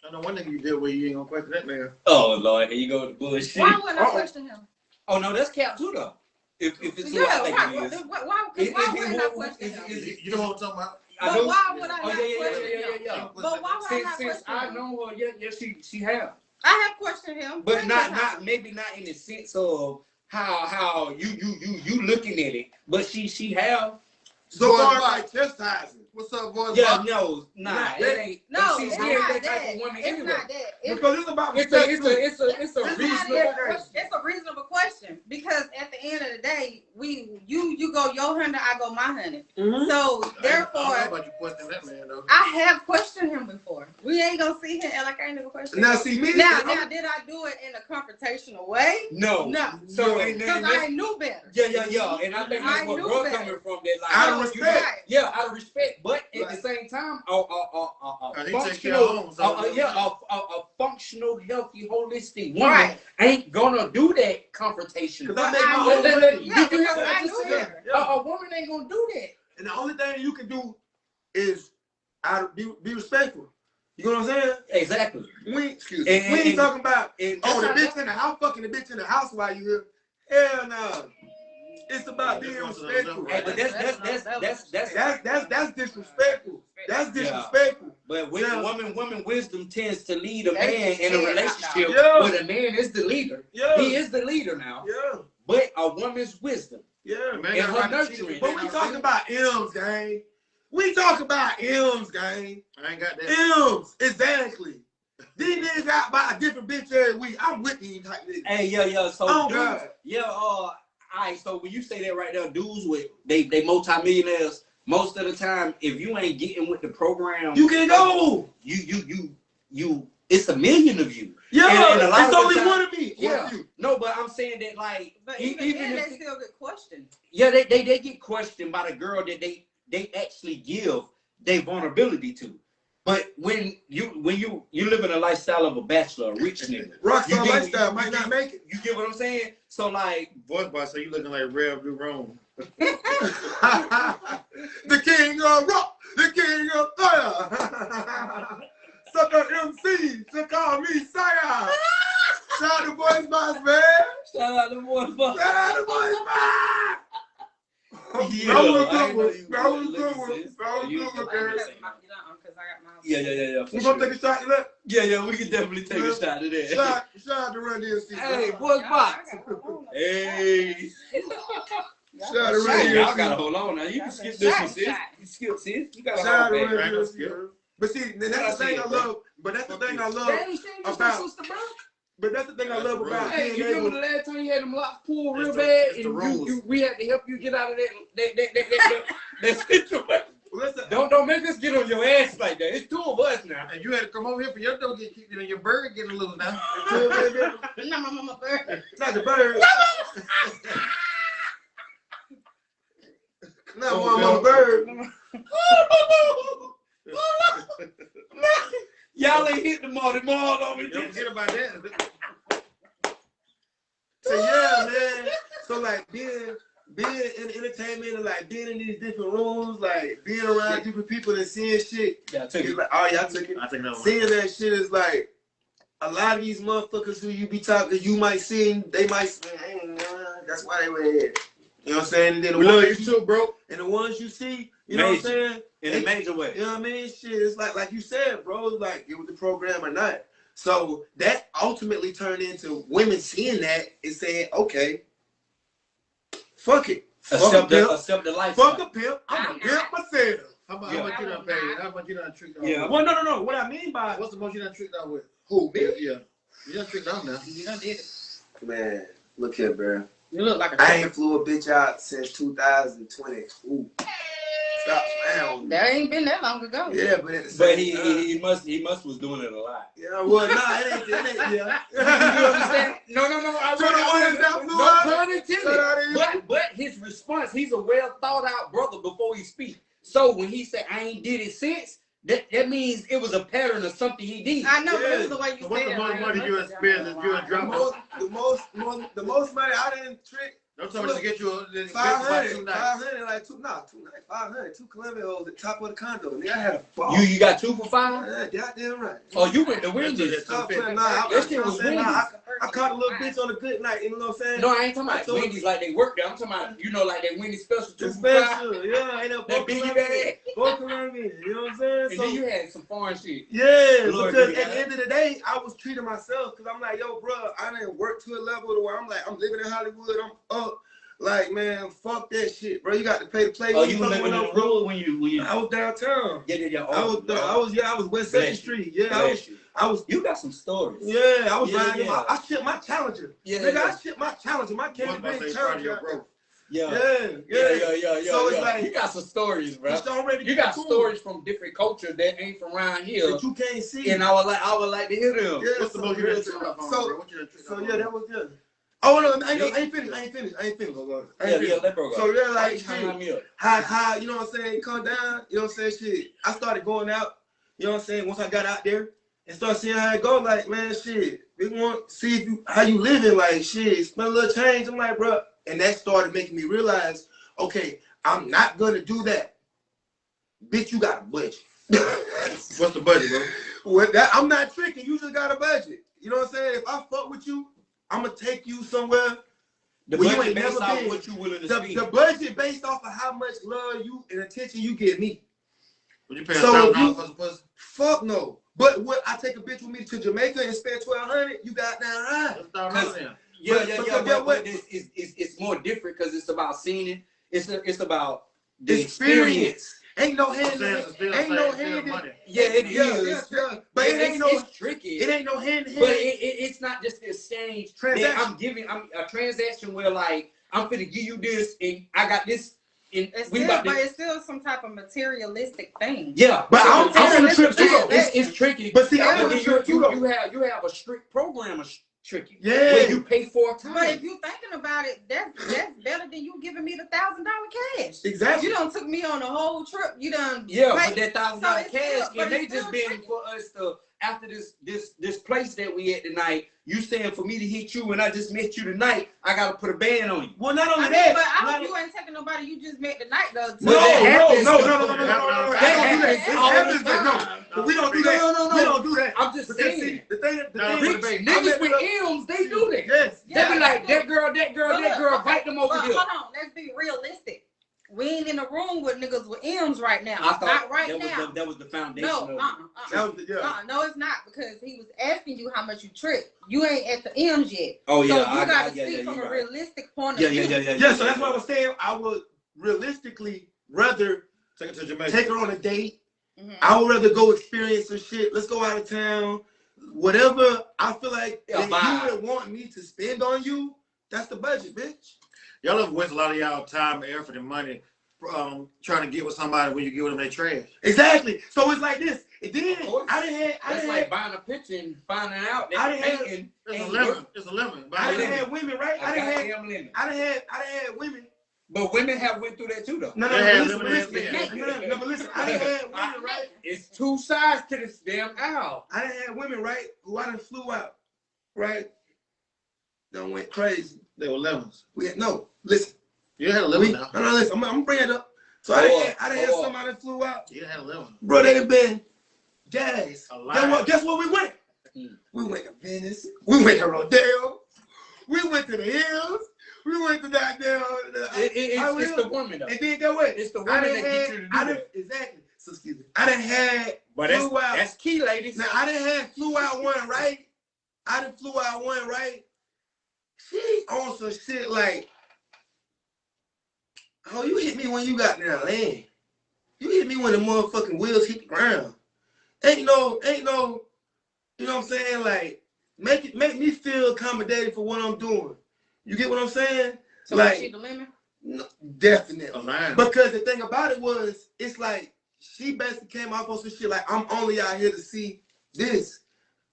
S5: I know one thing you did where you ain't gonna question that man.
S2: Oh Lord, here you go with the bullshit.
S3: Why wouldn't I question him?
S2: Oh no, that's cap too though. If it's who I
S3: Yeah,
S2: think
S3: right.
S2: it is.
S3: Why wouldn't I question him?
S5: You know what I'm talking about?
S2: I
S3: But
S2: know-
S3: why would I
S2: Oh
S3: not
S2: yeah,
S3: question him?
S2: yeah.
S3: But why would I not
S2: Since
S3: question
S2: I
S3: him?
S2: know her, yeah, she have.
S3: I have questioned him.
S2: But
S3: plenty of
S2: not
S3: times.
S2: maybe not in the sense of how you looking at it, but she have.
S1: So
S5: Boy,
S1: far
S5: Bob.
S1: like chastising.
S5: What's up, boy?
S2: Yeah,
S5: Bob?
S2: no, nah,
S1: Nah,
S2: it ain't.
S3: No,
S2: see,
S3: it's
S2: she ain't
S3: not
S2: that type
S3: that.
S2: of woman
S3: It's
S2: anyway.
S3: not that. It's
S1: Because it's about
S2: It's
S1: respect
S2: a
S1: too.
S3: It's
S2: reasonable question.
S3: It's a reasonable question because at the end of the day, you go your 100, I go my 100.
S1: Mhm.
S3: So
S5: I don't know
S3: therefore,
S5: about you questioning that man though.
S3: I have questioned him before. We We ain't gonna see him like I ain't never question.
S4: Now see me.
S3: Now, did I do it in a confrontational way?
S2: No. So
S3: Because I knew better.
S2: Yeah. And I think that's what bro coming from. That like
S4: Out of respect.
S2: Yeah, out of respect. But at the same time, a functional, healthy, holistic woman ain't gonna do that confrontation.
S4: Because I make my own way.
S3: I knew better.
S2: A woman ain't gonna do that.
S4: And the only thing you can do is be respectful. You know what I'm saying?
S2: Exactly.
S4: We ain't talking about the bitch in the house, fucking the bitch in the house while you here. Hell no. It's about being respectful.
S2: Hey, but that's
S4: disrespectful. That's disrespectful.
S2: But woman wisdom tends to lead a man in a relationship where the man is the leader.
S4: Yeah.
S2: He is the leader now.
S4: Yeah.
S2: But a woman's wisdom.
S4: Yeah.
S2: Man, and her nurturing.
S4: But we talking about M's, gang. We talk about M's, gang.
S1: I ain't got that.
S4: M's, exactly. These niggas got by a different bitch every week. I'm with these type niggas.
S2: Hey, yeah. So,
S4: God.
S2: all right. So when you say that right there, dudes with they multimillionaires. Most of the time, if you ain't getting with the program,
S4: you can go.
S2: You. It's a million of you.
S4: Yeah,
S2: and a lot
S4: it's
S2: of
S4: only
S2: time,
S4: one of me.
S2: Yeah. No, but I'm saying that like,
S3: but even then, they still get questioned.
S2: Yeah, they get questioned by the girl that they actually give their vulnerability to. But when you live in a lifestyle of a bachelor, a rich nigga,
S4: rockstar lifestyle might not make it.
S2: You get what I'm saying? So like,
S1: voice box, so you looking like Rev Du Rome.
S4: The king of rock, the king of fire. Sucker MC to call me sire. Shout out to Voice Box, man.
S2: Shout out to Voice Box.
S4: Shout out to Voice Box.
S2: Yeah,
S4: that was a good one,
S2: Yeah.
S4: We gonna take a shot to that?
S2: Yeah, we can definitely take a shot to that.
S4: Shout out to Run DMC.
S2: Hey, Voice Box. Hey.
S4: Shout out to Run DMC.
S2: Y'all gotta hold on now. You can skip this one, sis. You skip, sis. You gotta hold back.
S4: But see, that's the thing I love. But that's the thing I love about. But that's the thing I love about.
S2: Hey, you remember the last time you had them locks pulled real bad, and we had to help you get out of that situation.
S4: Listen,
S2: don't make us get on your ass like that. It's two of us now.
S1: And you had to come over here for your dog get kicked in and your bird getting a little now.
S3: No, my bird.
S4: Not the bird. Not one bird.
S2: Y'all ain't hit the mall on me.
S1: Don't forget about that.
S4: So yeah, man. So like being in entertainment and like being in these different rooms, like being around different people and seeing shit.
S2: Yeah, I took it.
S4: Like, oh, y'all took it.
S1: I think that one.
S4: Seeing that shit is like a lot of these motherfuckers who you be talking, you might see, they might say, that's why they were here. You know what I'm saying? And then
S1: we love you too, bro.
S4: And the ones you see, you know what I'm saying?
S2: In a major way.
S4: You know what I mean? Shit, it's like you said, bro, it's like it was the program or not. So that ultimately turned into women seeing that and saying, okay, fuck it.
S2: Accept the life.
S4: Fuck a pimp. I'm a pimp myself.
S1: How much you done paid? How much you done tricked out?
S2: Yeah.
S4: Well, no. What I mean by
S1: what's the most you done tricked out with?
S4: Who? Me?
S1: Yeah. You done tricked out now.
S3: You done did it.
S4: Man, look here, bro.
S3: You look like a
S4: I ain't flew a bitch out since 2020. Ooh. Stop playing.
S3: That ain't been that long ago.
S4: Yeah, but at the same time,
S2: he must was doing it a lot.
S4: Yeah, well, nah, it ain't yeah.
S2: You understand? No. But his response, he's a well thought out brother before he speaks. So when he said I ain't did it since, that means it was a pattern of something he did.
S3: I know, but it was the way you said it.
S1: What's the most money you spent if you dropped?
S4: The most money I didn't trick.
S1: Don't tell me to get you a
S4: 500, like two nights, 500, 2 Columbia at the top of the condo. Nigga, I had a ball.
S2: You got 2 for 5?
S4: Yeah, goddamn right.
S2: Oh, you went to Wendy's.
S4: That shit was Wendy's. I caught a little bitch on a good night, you know what I'm saying?
S2: No, I ain't talking about Wendy's like they work there. I'm talking about, like that Wendy's special 2 for 5.
S4: Special, yeah, ain't no
S2: that biggie bag.
S4: Both Columbia, you know what I'm saying?
S2: And then you had some foreign shit.
S4: Yeah, because at the end of the day, I was treating myself because I'm like, yo, bro, I didn't work to a level to where I'm like, I'm living in Hollywood, I'm up. Like, man, fuck that shit, bro. You got to pay to play.
S2: Oh, you were living in the road when you?
S4: I was downtown.
S2: Yeah.
S4: I was West 2nd Street. Yeah, I was.
S2: You got some stories.
S4: Yeah, I was riding. I shipped my Challenger.
S2: Yeah,
S4: nigga, I shipped my Challenger. My Candy Green Challenger.
S2: Yeah.
S4: So it's like
S2: you got some stories, bro.
S4: it's already
S2: You got
S4: cool.
S2: stories from different cultures that ain't from around here,
S4: that you can't see.
S2: and I would like to hear them.
S4: Yeah,
S1: What's the most you done tricked off on, bro? What you done tricked
S4: So
S1: off
S4: yeah,
S1: on?
S4: that was good. Oh no, I ain't finished. I ain't finished.
S2: Let bro go.
S4: So yeah, like
S2: Time me up.
S4: how you know what I'm saying, come down, you know what I'm saying, shit. I started going out, you know what I'm saying, once I got out there and started seeing how it go, like, man, shit, we want to see if you how you living, like shit, spend a little change. I'm like, bro, and that started making me realize, okay, I'm not gonna do that. Bitch, you got a budget.
S1: What's the budget, bro?
S4: Well, that I'm not tricking, you just got a budget. You know what I'm saying? If I fuck with you, I'm gonna take you somewhere.
S2: The
S4: Well, you
S2: budget
S4: ain't
S2: based
S4: never
S2: off
S4: been.
S2: what you willing to
S4: The
S2: spend.
S4: budget based off of how much love you and attention you give me.
S1: Would you pay
S4: So
S1: $1,000 for some pussy?
S4: Fuck no. But what I take a bitch with me to Jamaica and spend $1,200, you got down right.
S1: That's $1,000 then.
S2: But it's more different because it's about seeing it. It's about the experience.
S4: Ain't no hand. Ain't no hand.
S2: Yeah, it is.
S4: But it ain't no.
S2: It's tricky.
S4: It ain't no hand.
S2: But it's not just the exchange.
S4: Transaction.
S2: I'm a transaction where like I'm finna give you this and I got this. And
S3: it's still some type of materialistic thing.
S2: Yeah,
S4: but
S3: I'm
S4: on the trip too.
S2: It's tricky.
S4: But see, I'm on the trip too.
S2: You have a strict program of tricky.
S4: Yeah.
S2: Where you pay for time.
S3: But if you thinking about it, that's better than you giving me the $1,000 cash.
S4: Exactly.
S3: You done took me on the whole trip. You done.
S2: Yeah,
S3: like,
S2: but that $1,000
S3: so
S2: cash,
S3: still,
S2: and they
S3: it's
S2: just
S3: still
S2: been
S3: tricky.
S2: for us to after this place that we at tonight. You saying for me to hit you and I just met you tonight, I gotta put a band on you.
S4: Well, not
S3: I
S4: only
S3: mean,
S4: that.
S3: but I hope you ain't taking nobody you just met tonight though.
S2: No, no.
S4: That happens, but no. We don't do that.
S2: No.
S4: We don't do that.
S2: I'm just
S4: Because
S2: saying.
S4: see, the thing,
S2: Niggas with M's, they do that.
S4: Yes.
S2: They be like, that girl, invite them over
S3: But
S2: here.
S3: hold on, let's be realistic. We ain't in the room with niggas with M's right now.
S2: I thought
S3: not right
S2: that
S3: now.
S2: That was the foundation
S3: No,
S2: of it.
S4: That was
S3: no, it's not because he was asking you how much you trick. You ain't at the M's yet.
S2: Oh yeah,
S3: so you gotta speak from a realistic point of view.
S4: Yeah, so that's what I was saying. I would realistically rather
S1: Take it to Jamaica.
S4: take her on a date.
S3: Mm-hmm.
S4: I would rather go experience some shit. Let's go out of town. Whatever I feel like that you would want me to spend on you, that's the budget, bitch.
S1: Y'all have wasted a lot of y'all time, effort, and money trying to get with somebody when you give them their trash.
S4: Exactly. So it's like this. And then
S2: That's like buying a picture and finding out that
S1: It's a lemon. It's a lemon.
S4: I done had women, right? I done
S2: lemon.
S4: had women.
S2: But women have went through that too, though.
S4: No, but listen. I done had women, right?
S2: It's two sides to this damn owl.
S4: I done had women, right, who I done flew out, right? Done went crazy.
S1: They were lemons.
S4: Listen.
S1: You had a lemon now.
S4: No, listen. I'm gonna bring it up. So I done had somebody that flew out.
S1: You had a lemon.
S4: Bro, they done been gas.
S1: Alive.
S4: Guess what we went? We went to Venice. We went to Rodeo. We went to the hills. We went to that damn.
S2: It's the woman though.
S4: And then go what?
S2: It's the woman that gets you to do that.
S4: Exactly. So excuse me. I done had flew out.
S2: That's key, ladies.
S4: Now I done had flew out one, right? She on some shit like, oh, you hit me when you got down land. You hit me when the motherfucking wheels hit the ground. Ain't no, you know what I'm saying? Like, make me feel accommodated for what I'm doing. You get what I'm saying?
S3: So
S4: like,
S3: she the lemon?
S4: No, definitely.
S1: Alive.
S4: Because the thing about it was, it's like, she basically came off on some shit like, I'm only out here to see this.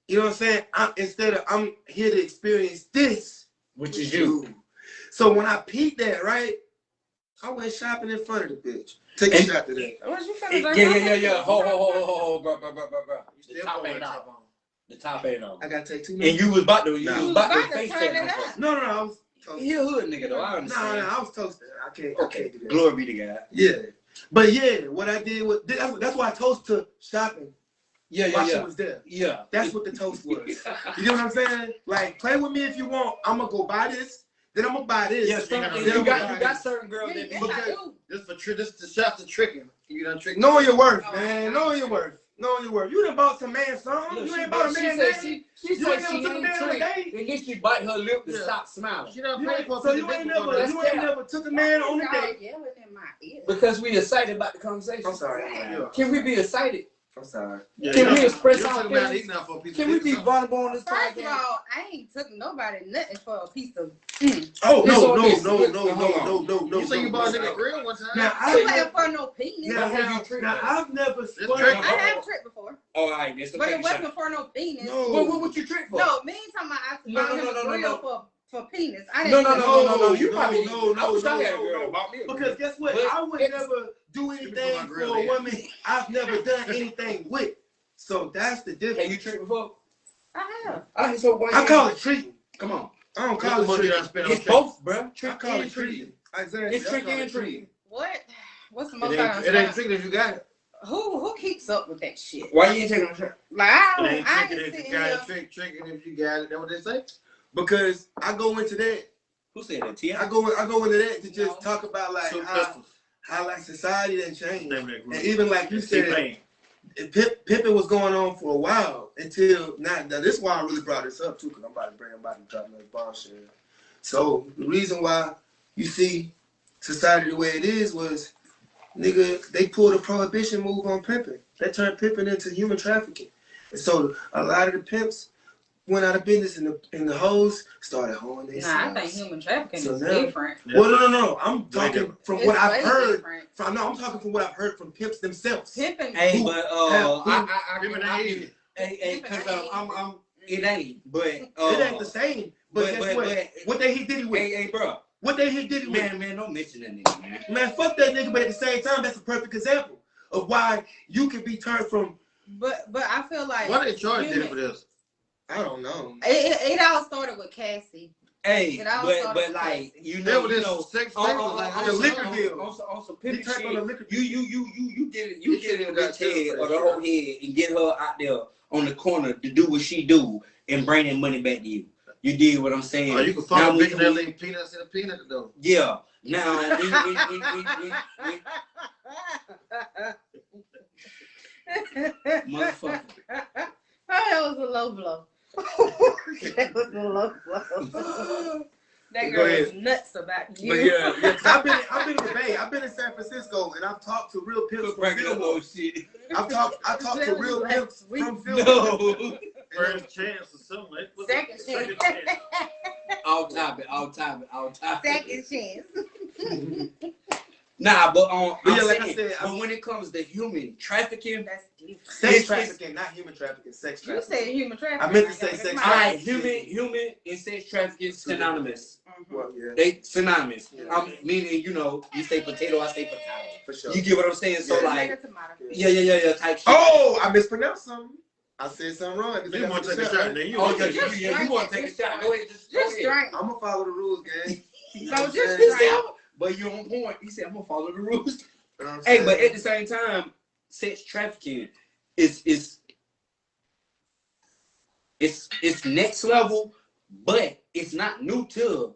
S4: You know what I'm saying? I'm here to experience this.
S2: Which is you.
S4: So when I peeped that, right, I went shopping in front of the bitch. Take a shot to that.
S3: What you finna
S2: Yeah. Ho, bro. The top ain't on.
S4: I gotta take 2 minutes.
S2: And you was about to,
S3: face
S2: turn
S3: it up.
S4: No, I was toasting.
S2: He a hood nigga though, I understand.
S4: No, I was toasting. I can't do that.
S2: Glory be to God.
S4: Yeah. But yeah, what I did was, that's why I toast to shopping. While she was there.
S2: Yeah.
S4: That's what the toast was. You know what I'm saying? Like, play with me if you want. I'm gonna go buy this. Then I'm gonna buy this.
S2: Yeah, you got certain girls that
S1: This the shots of tricking. You done tricking.
S4: Knowing your worth, man. Knowing your worth. You done bought some man something.
S2: Look,
S4: you ain't bought a man
S2: She said she ain't tricked. And then she bite her lip to stop smiling.
S1: She done paid for
S4: So you ain't never took a man on a date.
S2: Because we excited about the conversation.
S4: I'm sorry.
S2: Can we be excited
S4: I'm sorry.
S5: Yeah,
S6: Can we
S5: y'all-
S6: express
S5: y'all
S6: our
S5: talking about
S6: feelings?
S5: eating out for a piece of
S6: Can we
S5: pizza
S6: be
S5: or something.
S6: vulnerable on this
S3: First of
S6: podcast?
S3: all, I ain't took nobody nothing for a piece of.
S4: Oh
S6: It's
S4: no,
S6: on
S4: no,
S6: this.
S4: no,
S6: Look,
S4: no,
S6: hold
S4: no,
S6: on.
S4: no, no, no.
S5: You say you bought a
S4: no.
S5: nigga grill one time.
S4: Now
S3: It
S4: I
S3: wasn't for no penis.
S4: now,
S6: have you tricked
S4: now
S6: us?
S4: I've never spun.
S5: trick.
S3: I have tricked before,
S6: All right, that's the
S3: but it
S6: second shot.
S3: wasn't for no penis.
S4: No.
S6: What would you trick for?
S3: No, me ain't talking about I
S6: No,
S3: bought
S6: no,
S3: him
S6: no,
S3: a
S6: no,
S3: grill
S6: no.
S3: for penis. I
S6: No,
S3: didn't
S6: no,
S3: do
S6: no,
S3: that.
S6: no, no, no. You
S4: No,
S6: probably
S4: no,
S6: I wish I
S4: no,
S6: had a
S4: no,
S6: girl
S4: no.
S6: about me. a
S4: Because
S6: girl.
S4: guess what?
S6: But
S4: I would
S6: it's-
S4: never do
S5: put
S4: anything
S5: my grill
S4: for a
S5: in.
S4: woman I've never done anything with. So that's the
S6: Have
S4: difference.
S6: you tricked before?
S3: I have.
S6: All right, so why
S4: I
S6: you-
S4: call it treating.
S6: Come on.
S4: I don't
S5: What's the
S4: call it
S5: money
S4: treating.
S5: I spent on
S6: It's
S5: trick?
S6: both, bro.
S4: I
S6: Trick
S4: call
S6: and
S4: it
S6: treat.
S4: treating. Exactly.
S6: It's
S4: I
S6: trick
S4: call it
S6: and treat.
S3: What? What's the
S5: It
S3: most I
S5: ain't,
S3: done
S5: it ain't
S3: spent?
S5: trick if you got it.
S3: Who keeps up with that shit?
S6: Why you ain't taking a shot?
S3: Like
S5: It
S3: I
S5: ain't
S3: ain't
S5: tricking if you
S3: sitting
S5: got
S3: here.
S5: it. Tricking if you got it. That's what they say.
S4: Because I go into that.
S6: Who said that? T.I.?
S4: I go into that to just
S3: No.
S4: talk about like
S5: Two
S4: how,
S5: pistols.
S4: how like society done changed.
S5: Name of that group.
S4: And even like you said,
S5: T-Pain.
S4: pimping was going on for a while until now. Now this is why I really brought this up too, because I'm about to drop another bombshell. So the reason why you see society the way it is was, nigga, they pulled a prohibition move on pimping. They turned pimping into human trafficking, and so a lot of the pimps went out of business, and the hoes started hoeing
S3: Nah,
S4: themselves.
S3: I think human trafficking
S4: So
S3: is
S4: now-
S3: different.
S5: Yeah.
S4: Well, no. I'm
S5: Way
S4: talking
S5: different.
S4: from
S3: It's
S4: what I've
S3: way
S4: heard.
S3: different.
S4: I'm talking from what I've heard from pimps themselves.
S3: Pimping.
S6: Hey,
S4: Who-
S6: but
S4: who-
S6: I
S5: Pimping
S6: can,
S5: ain't easy.
S6: hey, cause I'm it ain't, but
S4: It ain't the same. But guess what? What they hit Diddy with?
S6: Hey, bro,
S4: What they hit Diddy with?
S6: man, don't mention that nigga, man.
S4: Man, fuck that nigga. But at the same time, that's a perfect example of why you can be turned from.
S3: But I feel like
S5: Why they charge
S3: human-
S5: Diddy for this?
S4: I don't know.
S3: It all started with Cassie.
S6: Hey,
S3: It all started
S6: but
S3: with
S6: like
S3: Cassie.
S6: you
S5: That
S6: know,
S5: was
S6: you
S5: this
S6: know,
S5: sex
S6: on,
S5: thing
S6: on,
S5: was like
S6: on,
S4: the
S6: on,
S4: liquor
S6: on,
S4: deal.
S6: on some
S4: He
S6: pimping
S4: turned on the
S6: shit.
S4: liquor
S6: You get it, you
S5: He
S6: get
S5: shouldn't
S6: a
S5: even got
S6: bitch
S5: killed
S6: head
S5: for
S6: or
S5: that
S6: the whole head and get her out there on the corner to do what she do and bring that money back to you. You did what I'm saying.
S5: Oh, you can
S6: Now
S5: find
S6: we-
S5: a bitch that leave peanuts in a peanut though.
S6: Yeah. Now motherfucker.
S3: That was a low blow. That was a low blow. That
S4: Go
S3: girl was
S4: ahead.
S3: nuts about you.
S4: But yeah. 'Cause I've been in the Bay. I've been in San Francisco, and I've talked to real pimps
S6: Quit
S4: from
S6: bringing up
S4: Fillmore.
S6: old shit.
S4: I talked to real pimps from Fillmore.
S6: No.
S5: First chance or something. What's
S3: Second
S5: it?
S3: chance.
S5: chance.
S6: Off topic.
S3: Second chance.
S6: Nah, but
S4: But yeah,
S6: I'm
S4: like I
S6: saying,
S4: said,
S6: but when it comes to human trafficking,
S3: That's different.
S4: Sex
S6: It's-
S4: trafficking, not human trafficking. Sex
S3: You
S4: trafficking.
S3: said human trafficking.
S4: I meant to say sex
S3: Come on.
S6: all right, human and sex trafficking synonymous.
S3: Mhm.
S4: Well, yeah,
S6: They synonymous.
S4: Yeah.
S6: Meaning, you know, you say potato, I say potato.
S4: for sure.
S6: You get what I'm saying? So
S4: Yeah.
S6: like,
S3: Tomato, tomato.
S6: yeah, type shit.
S4: Oh, I mispronounced something. I said something wrong.
S5: You want to take a shot, nigga? You
S6: Oh,
S5: want
S6: yeah,
S5: to take a shot?
S6: you want to take a shot? Go ahead, just
S3: Just
S6: go ahead.
S3: drink.
S4: I'm gonna follow the rules, gang.
S3: So just
S6: He said,
S3: drink.
S6: but you on point. He said, I'm gonna follow the rules.
S4: You know what I'm
S6: Hey,
S4: saying?
S6: but at the same time, sex trafficking is it's next level, but it's not new to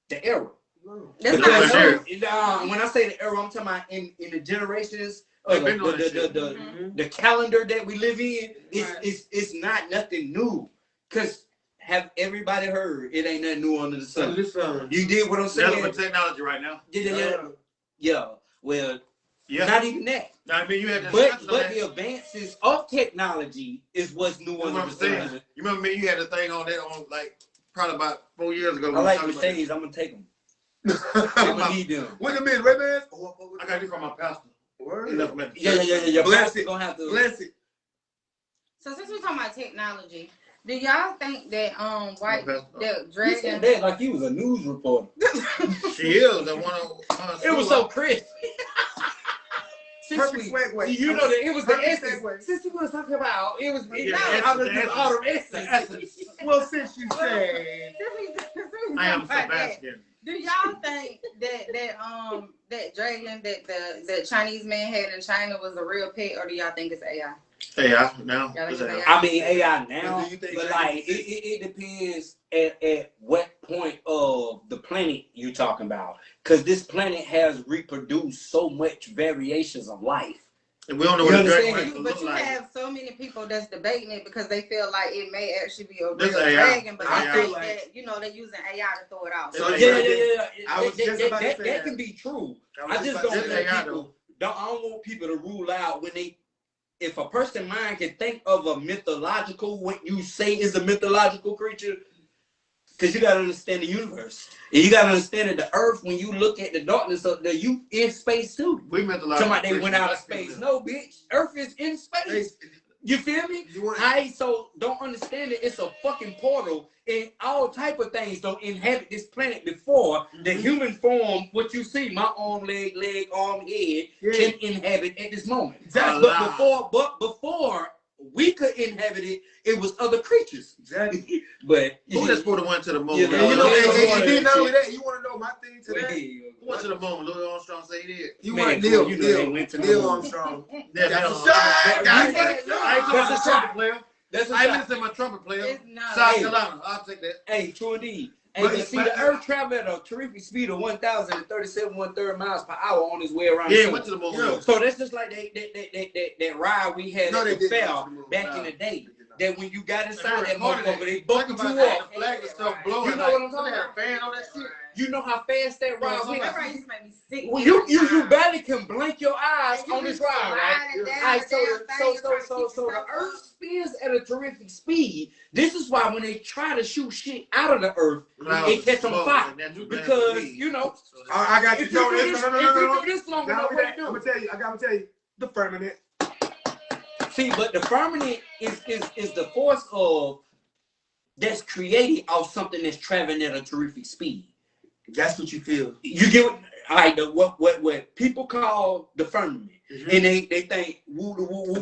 S6: the era.
S4: No.
S3: That's
S6: Because
S3: not
S5: Sure.
S6: when I say the era, I'm talking about in the generations,
S5: They've been on that shit.
S6: the calendar that we live in.
S3: Right.
S6: It's not nothing new. Cause have everybody heard it ain't nothing new under the
S4: So
S6: sun.
S4: this
S6: You did what I'm
S5: That's
S6: saying.
S5: with technology right now.
S6: Yeah. Well,
S5: Yeah.
S6: not even that.
S5: I mean, you had
S6: But
S5: the
S6: the advances of technology is what's new
S5: That's
S6: under
S5: what I'm
S6: the
S5: saying.
S6: sun.
S5: You remember me? You had the thing on that on like probably about 4 years ago.
S6: I
S5: we
S6: like
S5: talked
S6: the
S5: about it.
S6: shades. I'm gonna take them. I'm gonna need them.
S4: What the minute, Ray-Bans?
S5: I got it from my pastor. He
S4: Word.
S5: left them at the
S6: Yeah.
S5: church.
S6: Bless
S4: Bless
S6: it.
S4: it.
S6: Gonna have to.
S4: Bless it.
S3: So since we're talking about technology, do y'all think that white
S5: My pastor.
S3: that
S6: You
S3: dragon
S6: said that like you was a news reporter.
S5: She is the one on
S6: It was so crisp.
S4: Perfect segue.
S6: You know that it was the
S4: Perfect
S6: essence.
S4: segue.
S6: Since we was talking about it was
S5: Yeah,
S6: out of
S5: the
S6: this
S5: essence.
S6: autumn
S5: The
S6: essence.
S5: essence.
S4: Well, since you said,
S5: I am Sebastian.
S3: Do y'all think that dragon that the Chinese man had in China was a real pet, or do y'all think it's AI?
S5: AI now.
S3: Y'all
S5: It's
S3: think
S5: AI.
S3: it's
S6: I mean AI now,
S4: do you think
S6: but
S4: that
S6: like it depends at what point of the planet you talking about, because this planet has reproduced so much variations of life.
S5: And we don't know
S6: You
S5: what the
S6: understand?
S5: dragon
S3: But
S5: look
S3: you
S5: like.
S3: have so many people that's debating it because they feel like it may actually be a
S5: This
S3: real
S5: AI.
S3: dragon, but
S5: I
S3: I
S5: feel
S3: think
S4: like-
S3: that they're using AI to throw it out.
S5: So
S6: Yeah.
S4: I was just about to say
S6: that
S4: that.
S6: can be true.
S4: I was
S6: I just
S4: about
S6: don't
S4: to
S5: This
S4: say
S6: want
S5: AI
S6: people.
S5: though.
S6: I don't want people to rule out when they if a person mind can think of a mythological, what you say is a mythological creature, because you gotta understand the universe. And you gotta understand that the earth, when you look at the darkness of the you in space too.
S1: We meant a lot.
S6: Somebody they went out of space. No, bitch. Earth is in space. You feel me? So don't understand it. It's a fucking portal, and all type of things don't inhabit this planet before the human form. What you see, my arm, leg, arm, head, can inhabit at this moment.
S4: Exactly.
S6: But before we could inhabit it, it was other creatures.
S4: Exactly.
S6: But
S1: who that's supposed to went to the moon?
S6: Yeah,
S4: And you know, and not only that, you want to know my thing today?
S1: Who went to the moon? Louis Armstrong say he did.
S4: You
S6: Man,
S4: want
S6: cool, you know they went to the
S4: Neil
S6: moon.
S4: Armstrong.
S1: Yeah,
S4: That's
S1: that's
S4: a shot.
S1: a trumpet player.
S6: That's
S1: I listen to my trumpet player.
S3: It's not.
S1: South
S6: Hey.
S1: Carolina. I'll take that.
S6: Hey, true indeed. Hey,
S4: But-
S6: but see, the Earth traveled at a terrific speed of 1,037 1/3 miles per hour on its way around.
S1: Yeah,
S6: the sun.
S1: went to the moon.
S4: Yeah.
S6: So that's just like that ride we had
S4: No, they
S6: at the
S4: didn't
S6: fair
S4: go to the moon.
S6: back in the day. That when you got inside that
S1: They recorded
S6: motherfucker,
S1: it.
S6: they bumped
S1: Think
S6: you
S1: about that,
S6: up.
S1: the flag and stuff blowing.
S6: You know what I'm talking
S1: They had a
S6: about?
S1: fan on that shit.
S6: You know how fast that ride went.
S3: That ride used to make me sick.
S6: Well, you barely can blink your eyes
S3: And you
S6: on this
S3: just
S6: ride, right?
S3: riding down
S6: Alright,
S3: the
S6: so
S3: damn thing, trying to keep
S6: the
S3: yourself
S6: Earth
S3: up.
S6: spins at a terrific speed. This is why when they try to shoot shit out of the Earth,
S1: Clouds
S6: it catch
S1: of
S6: on
S1: smoke,
S6: fire.
S1: and that you
S6: Because
S1: believe.
S6: you know,
S4: I got you.
S6: if you do this,
S4: No.
S6: if you do this long
S4: Now,
S6: enough,
S4: I'm
S6: what you
S4: gonna
S6: do?
S4: tell you. I gotta tell you. The firmament.
S6: See, but the firmament is the force of that's created of something that's traveling at a terrific speed.
S4: That's what you feel.
S6: You get what people call the firmament, and they think
S4: A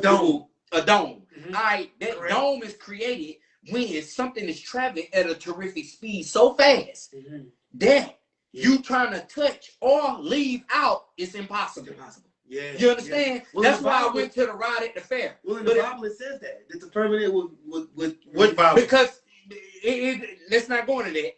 S4: dome.
S6: a dome.
S4: Mhm.
S6: All right, that
S4: Correct.
S6: dome is created when something is traveling at a terrific speed so fast that you trying to touch or leave out is impossible.
S4: Impossible. Yeah.
S6: You understand?
S4: Well,
S6: That's
S4: the
S6: why I
S4: Bible-
S6: went to the ride at the fair.
S4: Well, in
S6: But
S4: the
S6: it-
S4: Bible it says that the firmament would
S1: What Bible?
S6: Because let's not go into that.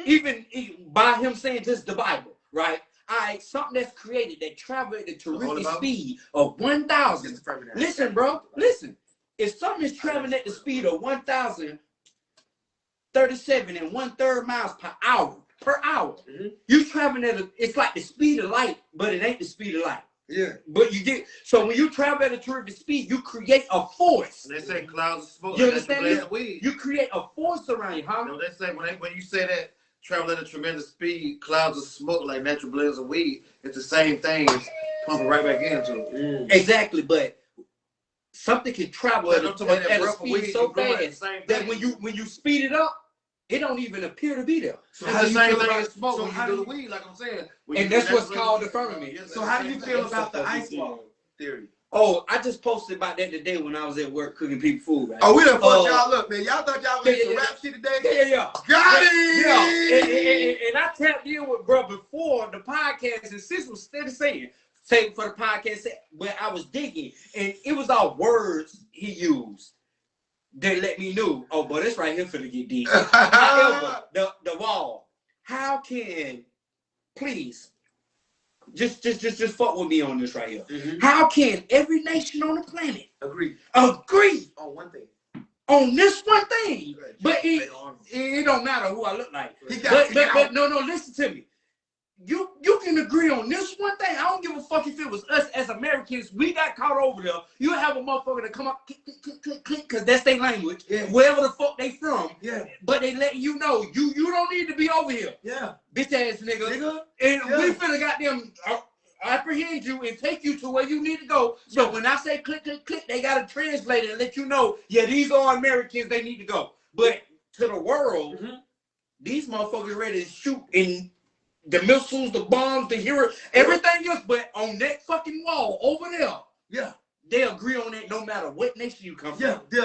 S6: Even by him saying just the Bible, right? All right, something that's created that travel at the
S1: Holy
S6: terrific
S1: Bible?
S6: speed of 1,000.
S4: It's the firmament.
S6: Listen, bro, listen. If something is traveling at the speed of 1,037 and 1/3 miles per hour,
S4: Mhm.
S6: you traveling at it's like the speed of light, but it ain't the speed of light.
S4: Yeah.
S6: But you get so when you travel at a terrific speed, you create a force.
S1: And they say clouds of smoke.
S6: You
S1: like that
S6: understand
S1: blaze
S6: that?
S1: of weed.
S6: You create a force around you, huh?
S1: You know, they say when you say that travel at a tremendous speed, clouds of smoke like natural blaze of weed, it's the same thing as pumping right back into it.
S6: Exactly, but something can travel at
S1: I'm talking about that
S6: a
S1: breath of
S6: speed
S1: weed,
S6: so
S1: you going at the
S6: fast
S1: same
S6: that
S1: thing.
S6: when you speed it up, it don't even appear to be there.
S4: So
S1: It's
S4: how
S1: the
S4: do you
S1: same
S4: feel
S1: thing
S4: about
S1: as smoke
S4: so
S1: when
S4: how
S1: you do
S4: do
S1: the weed, like I'm saying.
S6: And that's what's called the firmament.
S1: Yes,
S4: So how do you feel
S6: That's
S4: about the
S6: the
S4: ice
S6: fucking
S4: wall theory?
S6: Oh, I just posted about that today when I was at work cooking people food. Right?
S4: Oh, we done fucked
S6: Uh,
S4: y'all up, man. Y'all thought y'all was
S6: yeah,
S4: some
S6: yeah.
S4: rap shit today?
S6: Yeah.
S4: Got
S6: Yeah,
S4: it!
S6: and I tapped in with bro before the podcast, and sis was steady saying for the podcast where I was digging, and it was all words he used. They let me know. Oh, but it's right here for to get deep. However, the wall. How can please just fuck with me on this right here?
S4: Mhm.
S6: How can every nation on the planet
S4: Agree
S6: agree
S4: on one thing.
S6: on this one thing? But it don't matter who I look like.
S4: He got
S6: But no, listen to me. You can agree on this one thing. I don't give a fuck if it was us as Americans. We got caught over there. You have a motherfucker to come up, click, because that's their language.
S4: Yeah.
S6: Wherever the fuck they from.
S4: Yeah,
S6: But they let you know, you don't need to be over here.
S4: yeah.
S6: Bitch ass nigga.
S4: Nigga,
S6: And
S4: yeah.
S6: we finna goddamn apprehend you and take you to where you need to go. So when I say click, they gotta translate it and let you know, yeah, these are Americans, they need to go. But to the world, these motherfuckers ready to shoot in the missiles, the bombs, the hero, everything else, but on that fucking wall over there,
S4: yeah,
S6: they agree on that no matter what nation you come
S4: yeah.
S6: from.
S4: The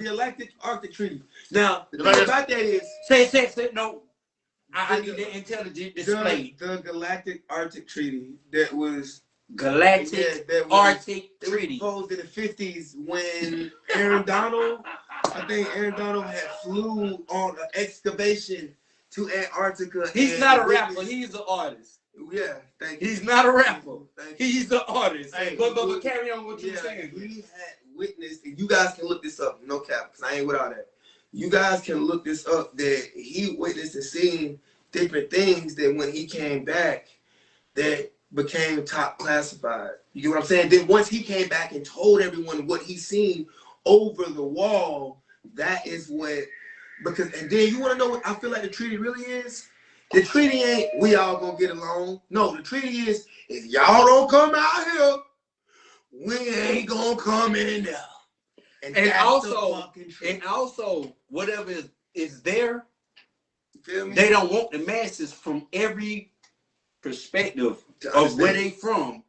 S4: Galactic Arctic Treaty. Now, the
S1: Like
S4: thing
S1: this-
S4: about that is
S6: Say, no. I need the intelligent display.
S4: the Galactic Arctic Treaty that was
S6: Galactic
S4: that was
S6: Arctic
S4: it was
S6: Treaty.
S4: proposed in the 50s when Aaron Donald, I think Aaron Donald had flew on an excavation to Antarctica.
S6: He's
S4: and
S6: not a rapper.
S4: witnessed-
S6: He's an artist.
S4: Yeah, thank you.
S6: He's not a rapper.
S4: Thank you.
S6: He's an artist.
S4: Hey,
S6: But carry on what you're
S4: Yeah,
S6: saying.
S4: he had witnessed, and you guys can look this up, no cap, because I ain't with all that. You guys can look this up that he witnessed and seen different things that when he came back, that became top classified. You get what I'm saying? Then once he came back and told everyone what he seen over the wall, that is what, because, and then you want to know what I feel like the treaty really is? The treaty ain't we all gonna get along. No, the treaty is if y'all don't come out here, we ain't gonna come in there.
S6: And
S4: that's
S6: also,
S4: the fucking truth.
S6: and also, whatever is there,
S4: You feel me?
S6: they don't want the masses from every perspective
S4: To
S6: of where
S4: understand.
S6: they from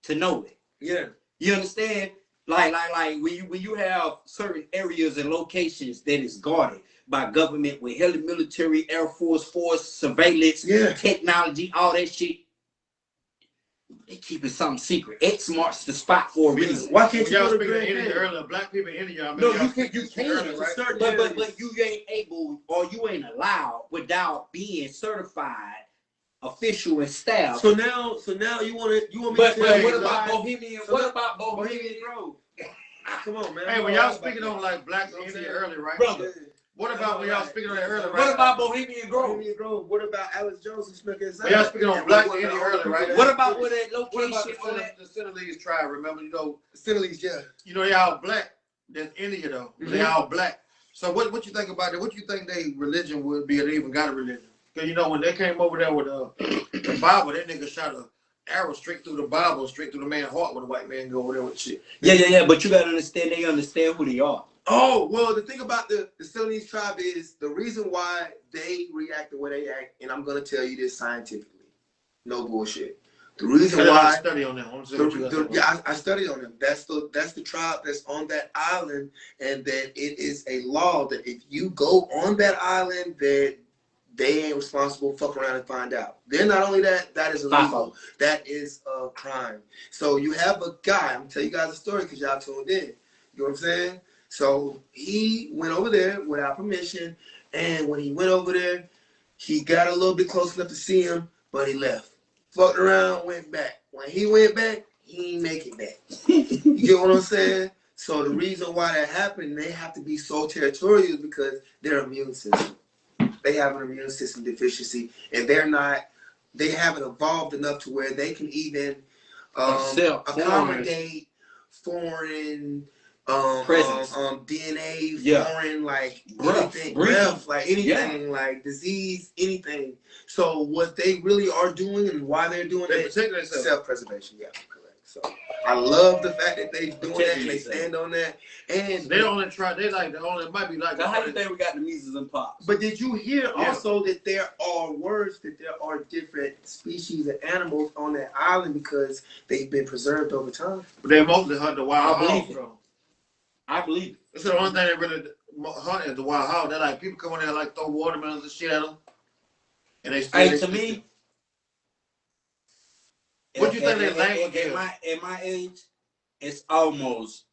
S6: to know it.
S4: Yeah.
S6: You understand? Like when you have certain areas and locations that is guarded by government with heavy military, Air Force, surveillance,
S4: Yeah.
S6: technology, all that shit. They keep it something secret. X marks the spot for a reason.
S4: Why can't
S1: When
S4: you
S1: y'all
S4: go to
S1: speaking of
S4: Grand
S1: India
S4: Canyon?
S1: earlier, black people in India, I mean,
S6: No,
S1: y'all
S6: you
S1: speaking
S6: can,
S1: earlier, right?
S4: certain
S6: but
S4: areas.
S6: you ain't able or you ain't allowed without being certified, official and staff.
S4: So now you want me
S6: But
S4: to tell
S6: what
S4: you
S6: about
S4: why?
S6: Bohemian?
S4: So
S6: what
S4: look,
S6: about Bohemian
S4: Bohemian
S6: Grove?
S4: Come on, man.
S1: Hey, when y'all speaking on like black in India earlier, right?
S6: Brother,
S1: What about when y'all speaking on that earlier, right?
S6: what about Bohemian Grove?
S4: Bohemian Grove. What about Alex Jones who snuck inside?
S1: When y'all speaking on black in India earlier, right?
S6: What about where that
S1: What about
S6: location on that?
S1: the Senegalese tribe? Remember,
S4: Senegalese, yeah.
S1: they all black. That's India though. They all black. So what you think about that? What you think they religion would be if they even got a religion? Because when they came over there with the Bible, that nigga shot a arrow straight through the Bible, straight through the man's heart when the white man go over there with shit.
S6: Yeah. But you gotta understand, they understand who they are.
S4: Oh, well, the thing about the Senegalese tribe is the reason why they react the way they act, and I'm going to tell you this scientifically. No bullshit. The reason why...
S1: study on that.
S4: I studied on them. That's the tribe that's on that island, and that it is a law that if you go on that island, that they ain't responsible. Fuck around and find out. Then not only that is illegal. That is a crime. So you have a guy. I'm gonna tell you guys a story because y'all tuned in. You know what I'm saying? So he went over there without permission, and when he went over there, he got a little bit close enough to see him, but he left. Fucked around, went back. When he went back, he ain't make it back. You get what I'm saying? So the reason why that happened, they have to be so territorial is because their immune system. They have an immune system deficiency, and they haven't evolved enough to where they can even accommodate foreign DNA, foreign, like anything, breath, like anything, like disease, anything. So what they really are doing and why they're doing it, self-preservation. Yeah, correct. So I love the fact that they doing that and they stand on that. And
S1: they only try. They like the only. It might be like.
S6: So how do you think we got the measles and pox?
S4: But did you hear also that there are words that there are different species of animals on that island because they've been preserved over time?
S1: But they mostly hunt the wild hogs.
S6: I believe it.
S1: That's the only thing they really hunt is the wild hog. They're like people come on there like throw watermelons and shit at them, and they still.
S6: Hey, to me,
S1: what do you think their language is?
S6: At my age, it's almost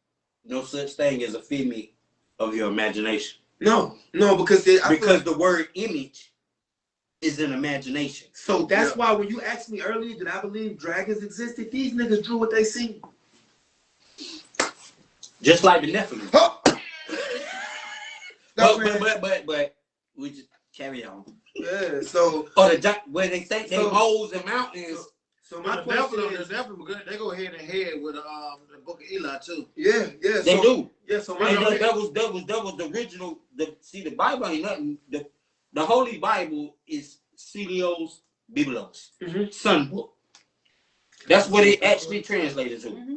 S6: no such thing as a figment of your imagination.
S4: No, because
S6: the word image is an imagination.
S4: So that's why when you asked me earlier, did I believe dragons existed? These niggas drew what they see.
S6: Just like the Nephilim.
S4: Huh.
S6: But we just carry on.
S4: Yeah. So
S6: or where they think they holes and mountains.
S4: So my question is,
S1: good. They go head and head with the Book of Eli too.
S4: Yeah.
S6: They do.
S4: Yeah. So
S6: that was the original. The Bible ain't nothing. The Holy Bible is Celios Biblos, Son Book. That's what it actually translated to.
S3: Mm-hmm.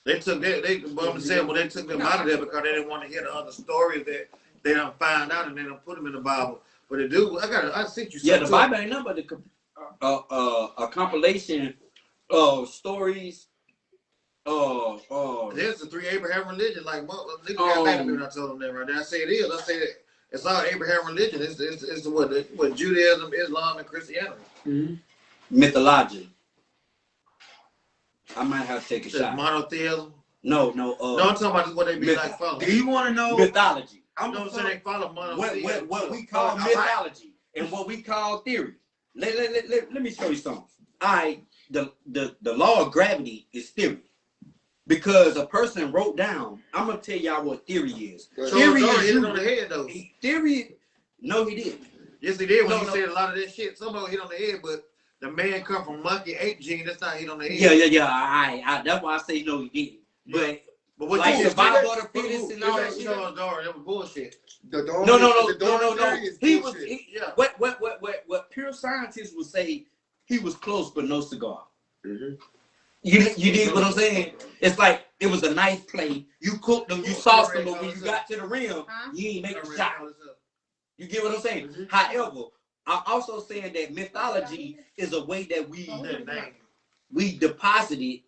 S1: They took they took them out of there because they didn't want to hear the other stories that they don't find out and they don't put them in the Bible. But they do. I sent you.
S6: Yeah, the Bible ain't nothing but a compilation of stories.
S1: There's the three Abraham religion. Like nigga got mad at me when I told them that right there. I say it is. I say that it's all Abraham religion. It's what Judaism, Islam, and Christianity.
S4: Mm-hmm.
S6: Mythology. I might have to take a shot.
S1: Monotheism.
S6: No.
S1: No, I'm talking about what they be like follow.
S4: Do you want to know
S6: mythology?
S1: I'm not saying they follow monotheism.
S6: What we call mythology and what we call theory. Let me show you something. The law of gravity is theory. Because a person wrote down, I'm gonna tell y'all what theory is. Theory is
S1: hit it on the head though.
S6: Theory, no, he didn't.
S1: Yes, he did when he said a lot of that shit. Some of it hit on the head, but the man come from monkey ape gene. That's not hit on the head.
S2: Yeah. I that's why I say no, he didn't.
S1: But what
S2: Like
S1: you
S2: survival of the fittest and all that
S1: you
S2: shit.
S1: know, that was bullshit.
S4: The
S2: No.
S4: Darwin theory is
S2: He
S4: bullshit.
S2: was
S1: Yeah.
S2: what pure scientists would say. He was close, but no cigar.
S4: Mhm.
S2: You dig what I'm saying? It's like it was a nice play. You cooked them, you sauced them, but when you got to the rim, you ain't make a shot. You get what I'm saying?
S1: Mhm.
S2: However, I'm also saying that mythology is a way that we deposited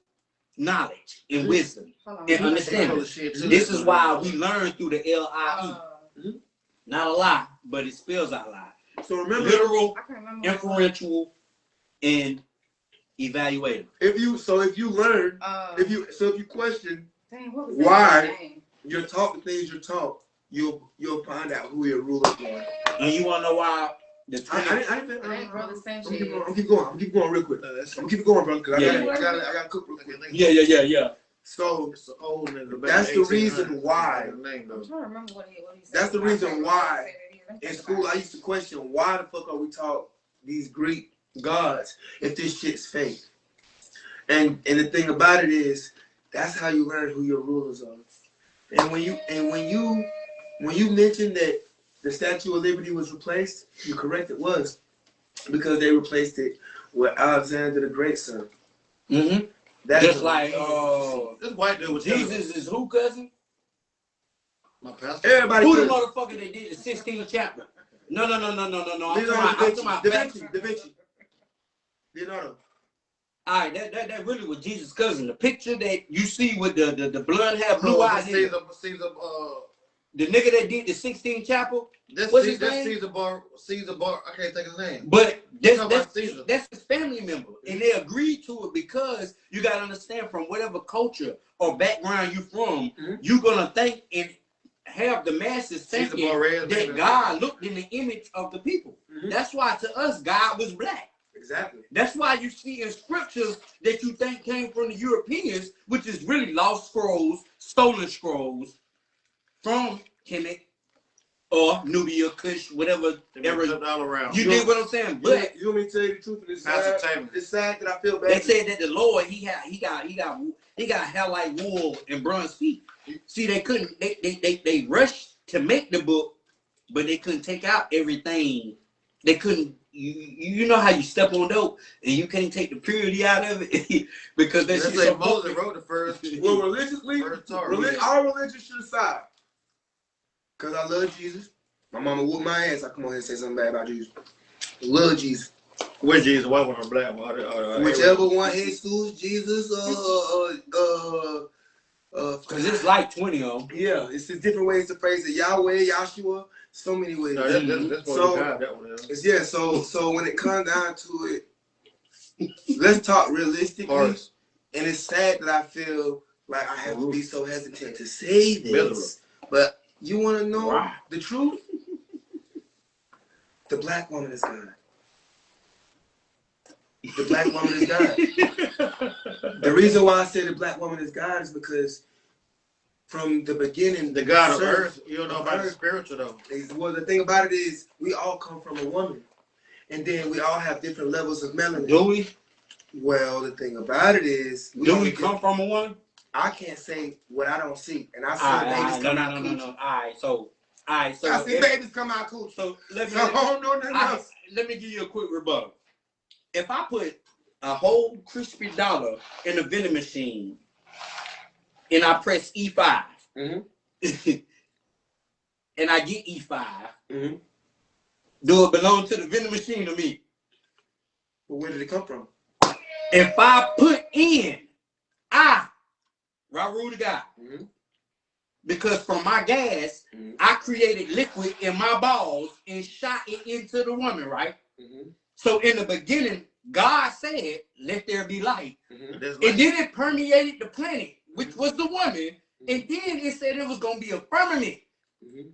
S2: knowledge and wisdom
S3: Hold on.
S2: and understanding. This is why we learn through the LIE. Not a lot, but it spells out loud.
S4: So remember,
S2: Literal,
S3: I can't remember.
S2: inferential, and evaluative.
S4: if you learn, if you question,
S3: Dang, what was
S4: why?
S3: that name?
S4: you're taught the things you're taught, you'll find out who your ruler's going.
S2: And you want to know why? The
S4: I
S3: It ain't Brother
S4: I'm
S3: Sanchez.
S4: gonna keep going real quick. I'm gonna keep going, brother, because I gotta cook real quick.
S2: Yeah.
S4: So
S1: It's an old nigga.
S4: that's the reason why.
S3: I'm trying to remember what he said.
S4: That's the reason why
S3: In
S4: in school I used to question, why the fuck are we taught these Greek gods if this shit's fake? And the thing about it is, that's how you learn who your rulers are. And when you mentioned that the Statue of Liberty was replaced, you're correct, it was, because they replaced it with Alexander the Great, son.
S2: Mm-hmm.
S4: That's
S2: Just like
S1: this white dude was
S2: Jesus is who, cousin?
S1: my pastor.
S4: everybody.
S2: Who the motherfucker they did the 16th chapter? No. I'm talking about
S4: Da Vinci. Leonardo.
S2: all right, that really was Jesus' cousin. The picture that you see with the blood hair, blue eyes,
S1: Caesar,
S2: the nigga that did the 16th chapel.
S1: That's
S2: What's his name?
S1: Caesar Bar. I can't think of his name.
S2: But
S1: about Caesar.
S2: that's his family member, and they agreed to it because you gotta understand from whatever culture or background you from, you're gonna think and have the masses thinking that God looked in the image of the people. That's why to us God was black.
S4: Exactly.
S2: That's why you see in scriptures that you think came from the Europeans, which is really lost scrolls, stolen scrolls from Kemet or Nubia, Kush, whatever era.
S1: All around.
S2: You dig what I'm saying? But
S4: you want me to tell you the truth? It's
S1: Pastor
S4: sad.
S1: Taylor.
S4: It's sad that I feel bad.
S2: they said that the Lord he got hair like wool and bronze feet. See, they rushed to make the book, but they couldn't take out everything. They couldn't. You know how you step on dope and you can't take the purity out of it because that's
S1: like Moses wrote the first.
S4: Well, religiously,
S1: First Torah,
S4: all religion should aside. Because I love Jesus. My mama whooped my ass. I come on here and say something bad about Jesus. Love Jesus.
S1: Which Jesus, white one or black one?
S4: Whichever one, Jesus, Jesus,
S2: because it's like 20 of them.
S4: yeah, it's just different ways to phrase it. Yahweh, Yahshua, so many ways.
S1: No, that's
S4: So-
S1: God, that one is.
S4: Yeah, so when it comes down to it, let's talk realistically.
S1: Horace.
S4: And it's sad that I feel like I have to be so hesitant to say this.
S1: Miserable.
S4: But you want to know
S2: Wow.
S4: the truth? The black woman is God. The black woman is God. The reason why I say the black woman is God is because from the beginning,
S1: The God of
S4: Sir,
S1: earth. You don't know about the spiritual though.
S4: well, the thing about it is we all come from a woman. And then we all have different levels of melanin.
S2: Do we?
S4: Well, the thing about it is,
S2: Do we come from a woman?
S4: I can't say what I don't see, and I see
S2: All
S4: babies
S2: right,
S4: come out coochie.
S2: no. All right, so
S4: I see babies come out coochie.
S2: So let me
S4: So I don't know nothing else.
S2: let me give you a quick rebuttal. If I put a whole crispy dollar in a vending machine and I press E5,
S4: Mhm.
S2: and I get E5,
S4: Mhm.
S2: do it belong to the vending machine or me?
S4: But where did it come from?
S2: If I put in Raul the guy,
S4: Mhm.
S2: because from my gas,
S4: Mhm.
S2: I created liquid in my balls and shot it into the woman, right?
S4: Mhm.
S2: So in the beginning, God said, let there be light.
S4: Mhm.
S1: That's
S2: And then it permeated the planet, which was the woman. And then it said it was going to be a firmament.
S4: Mhm.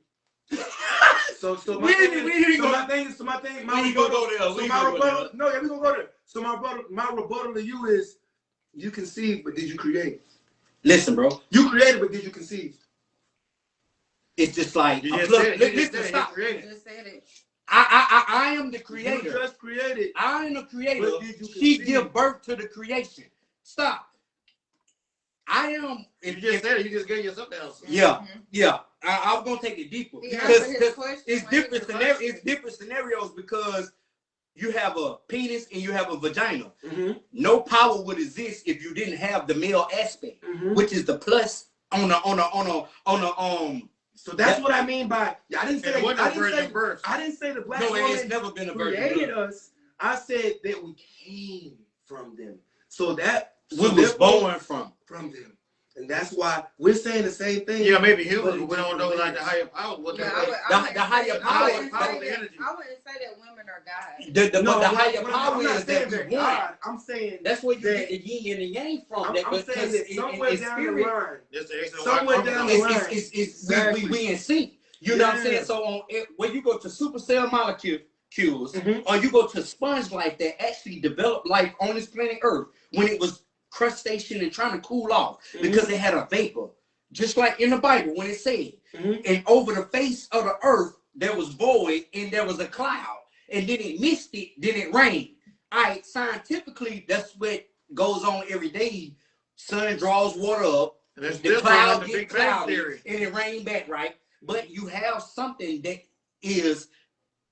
S4: So my
S2: We
S4: thing,
S2: ain't
S4: is,
S2: gonna-
S4: my
S2: We ain't gonna go there.
S4: So
S2: We
S4: my
S2: ain't gonna go
S4: rebuttal, no, yeah, we gonna go there. So my rebuttal to you is, you conceived, but did you create?
S2: Listen, bro.
S4: You created, but did you conceive?
S2: It's just like,
S1: You just
S2: look,
S1: said it.
S2: listen,
S1: You just said it.
S2: stop.
S1: He created.
S3: Just said it.
S6: I am the
S4: You
S6: creator.
S4: just created.
S6: I am the creator.
S4: But did you
S6: She
S4: conceive?
S6: give birth to the creation. Stop. I am.
S1: You just said it. You just gave yourself the answer.
S6: Yeah, yeah. I'm gonna take it deeper
S3: He
S6: because
S3: answered his question
S6: it's
S3: when he
S6: different
S3: was
S6: scenarios.
S3: rushing.
S6: It's different scenarios because you have a penis and you have a vagina.
S4: Mm-hmm.
S6: No power would exist if you didn't have the male aspect,
S4: Mm-hmm.
S6: which is the plus on a.
S4: So that's what I mean by I didn't say
S1: And what
S4: I
S1: the
S4: didn't say
S1: virgin birth?
S4: I didn't say the black
S6: No, it's
S4: woman
S6: never been a virgin
S4: created
S6: birth.
S4: us. I said that we came from them. So that
S6: We was born from.
S4: them. And that's why we're saying the same thing.
S1: Yeah, maybe humans,
S4: But
S1: but we don't know like the higher power. What
S3: Yeah,
S1: the
S3: I
S1: hell?
S3: wouldn't
S6: The higher
S3: say-
S6: power-
S3: I wouldn't
S1: power
S3: say
S1: of
S3: that-
S1: energy.
S3: I wouldn't say that women are gods.
S6: The
S4: No,
S6: higher
S4: I'm
S6: power
S4: not
S6: is
S4: saying
S6: that
S4: they're
S6: we want.
S4: God. I'm saying
S6: That's where you
S4: that-
S6: get the yin and the yang from.
S4: I'm
S6: that
S4: saying
S6: because
S4: that
S6: in
S4: somewhere down the
S6: spirit,
S4: line.
S1: That's the X and Y
S4: Somewhere down the
S1: chromosome.
S4: line.
S6: it's
S4: Exactly.
S6: we in sync. You know what I'm
S4: Yeah.
S6: saying? So on it, when you go to supercell molecules,
S4: Mhm.
S6: or you go to sponge life that actually developed life on this planet Earth when it was crustacean and trying to cool off because it had a vapor. Just like in the Bible when it said,
S4: Mhm.
S6: and over the face of the earth there was void and there was a cloud, and then it missed it, then it rained. All right, scientifically, that's what goes on every day. Sun draws water up,
S1: And that's
S6: the
S1: still
S6: cloud
S1: like the
S6: get
S1: Big Bang
S6: cloudy,
S1: Theory.
S6: and it rain back, right? But you have something that is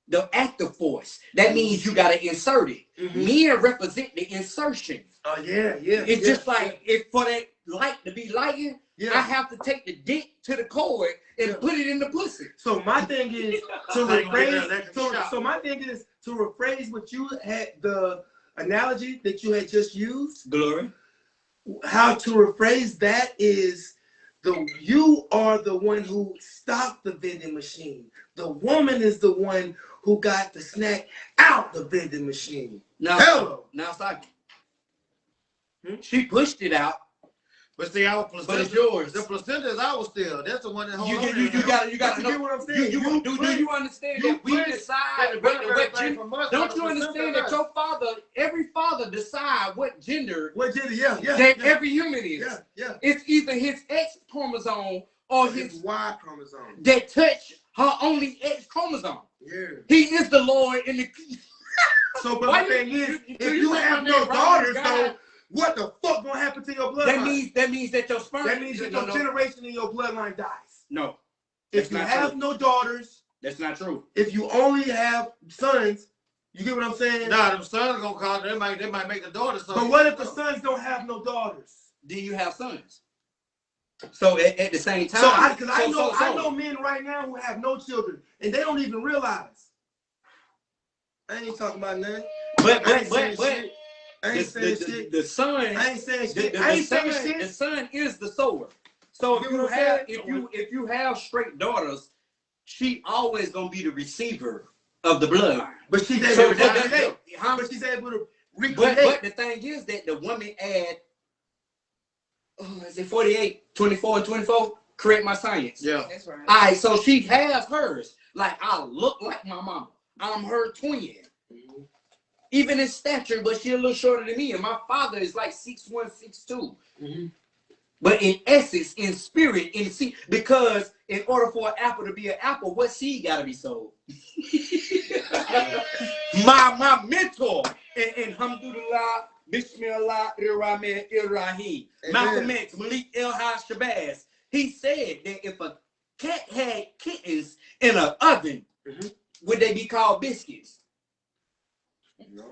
S6: the active force. That means you gotta insert it.
S4: Mhm.
S6: Men represent the insertion.
S4: Oh yeah, yeah.
S6: It's
S4: yeah,
S6: just like if for that light to be lighting,
S4: yeah.
S6: I have to take the dick to the cord and
S4: Yeah.
S6: put it in the pussy.
S4: So my thing is to
S1: Like you get an
S4: rephrase.
S1: electric
S4: So,
S1: shock.
S4: so my thing is to rephrase what you had, the analogy that you had just used.
S6: Glory.
S4: How to rephrase that is you are the one who stopped the vending machine. The woman is the one who got the snack out the vending machine.
S6: Now,
S4: Hello.
S6: now stop.
S4: Hmm?
S6: She pushed it out,
S1: But see, our
S6: but it's
S1: placenta,
S6: yours.
S1: the placenta is ours still. That's the one that holds
S6: You
S1: on
S6: gotta
S4: But you
S6: know.
S4: get what I'm saying?
S6: Do you understand that we decide what gender? Don't you understand that your father, every father decide what gender
S4: What gender? Yeah, yeah.
S6: that
S4: yeah,
S6: every human is?
S4: yeah, yeah.
S6: It's either his X chromosome or
S4: His
S6: his
S4: Y chromosome.
S6: that touch her only X chromosome.
S4: Yeah.
S6: He is the Lord in the.
S4: So, but
S6: Why
S4: the thing is,
S6: you
S4: if you
S6: say
S4: have
S6: my
S4: no
S6: name,
S4: daughters,
S6: God?
S4: though, what the fuck gonna happen to your bloodline?
S6: That means that your sperm.
S4: That means that your generation in your bloodline dies.
S6: No,
S4: If
S6: That's
S4: you
S6: not
S4: have
S6: true.
S4: no daughters,
S6: that's not true.
S4: if you only have sons, you get what I'm saying?
S1: Nah, them sons gonna call. They might make the daughter. So
S4: But what if the sons don't have no daughters?
S6: Then you have sons. So at the same time,
S4: So I
S6: so-
S4: I know men right now who have no children and they don't even realize. I ain't talking about nothing.
S6: But
S4: I ain't saying
S6: but
S4: shit. I ain't saying shit.
S6: the son.
S4: I ain't saying shit.
S6: The
S4: I ain't saying
S6: son,
S4: shit.
S6: the son is the sower. So if
S4: You
S6: you
S4: know what I'm
S6: have
S4: saying?
S6: if you have straight daughters, she always gonna be the receiver of the bloodline.
S4: But she's able
S6: So
S4: to recreate.
S6: huh?
S4: But she's able to
S6: But
S4: recreate.
S6: the thing is that the woman add, is it 48, 24, and 24? Correct my science.
S1: yeah.
S3: That's right.
S6: All right, so she has hers. Like, I look like my mama. I'm her twin. Even in stature, but she a little shorter than me. And my father is like 6'1", 6'2".
S4: Mhm.
S6: But in essence, in spirit, in seed, because in order for an apple to be an apple, what seed gotta be sold? my mentor in Hamdulillah, Bismillah, Irrahman, Irrahim. Malcolm X, Malik El-Haj Shabazz. He said that if a cat had kittens in an oven, would they be called biscuits?
S4: No.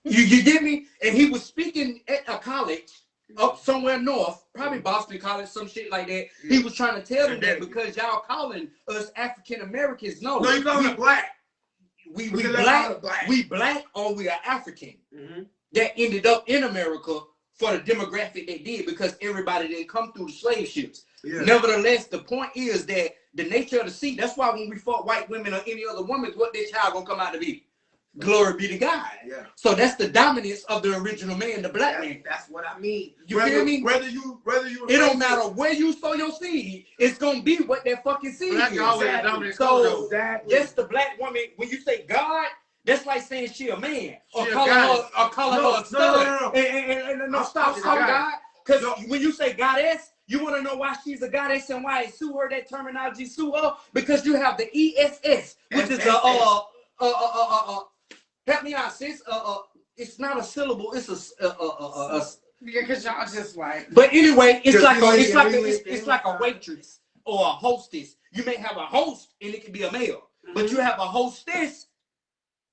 S6: You get me? And he was speaking at a college up somewhere north, probably Boston College, some shit like that. He was trying to tell them that because y'all calling us African Americans. No,
S4: No, you call me black.
S6: we
S4: Because
S6: black,
S4: that's black.
S6: we black, or we are African.
S4: Mm-hmm.
S6: That ended up in America for the demographic they did because everybody didn't come through the slave ships.
S4: Yeah.
S6: Nevertheless, the point is that the nature of the seed, that's why when we fought white women or any other woman, what their child gonna come out to be? Glory be to God.
S4: Yeah.
S6: So that's the dominance of the original man, the black man.
S4: That's what I mean.
S6: You feel me?
S4: Whether you
S6: It don't matter where you sow your seed, it's gonna be what that fucking seed
S1: Black
S6: is.
S1: always
S4: Exactly.
S1: dominant.
S6: So
S4: Exactly.
S6: yes, the black woman, when you say God, that's like saying she a man or
S1: She a
S6: calling
S1: goddess.
S6: her, or calling
S4: No,
S6: her a
S4: no,
S6: stud.
S4: no.
S6: And no, stop,
S4: I'm
S6: stop,
S4: sorry.
S6: God. Because
S4: No.
S6: when you say goddess, You want to know why she's a goddess and why it sue her, that terminology sue her? Because you have the ESS, which is help me out, sis. It's not a syllable. It's a
S3: Because y'all just like.
S6: But anyway, it's like
S4: Just
S6: like a waitress or a hostess. You may have a host and it can be a male, but you have a hostess.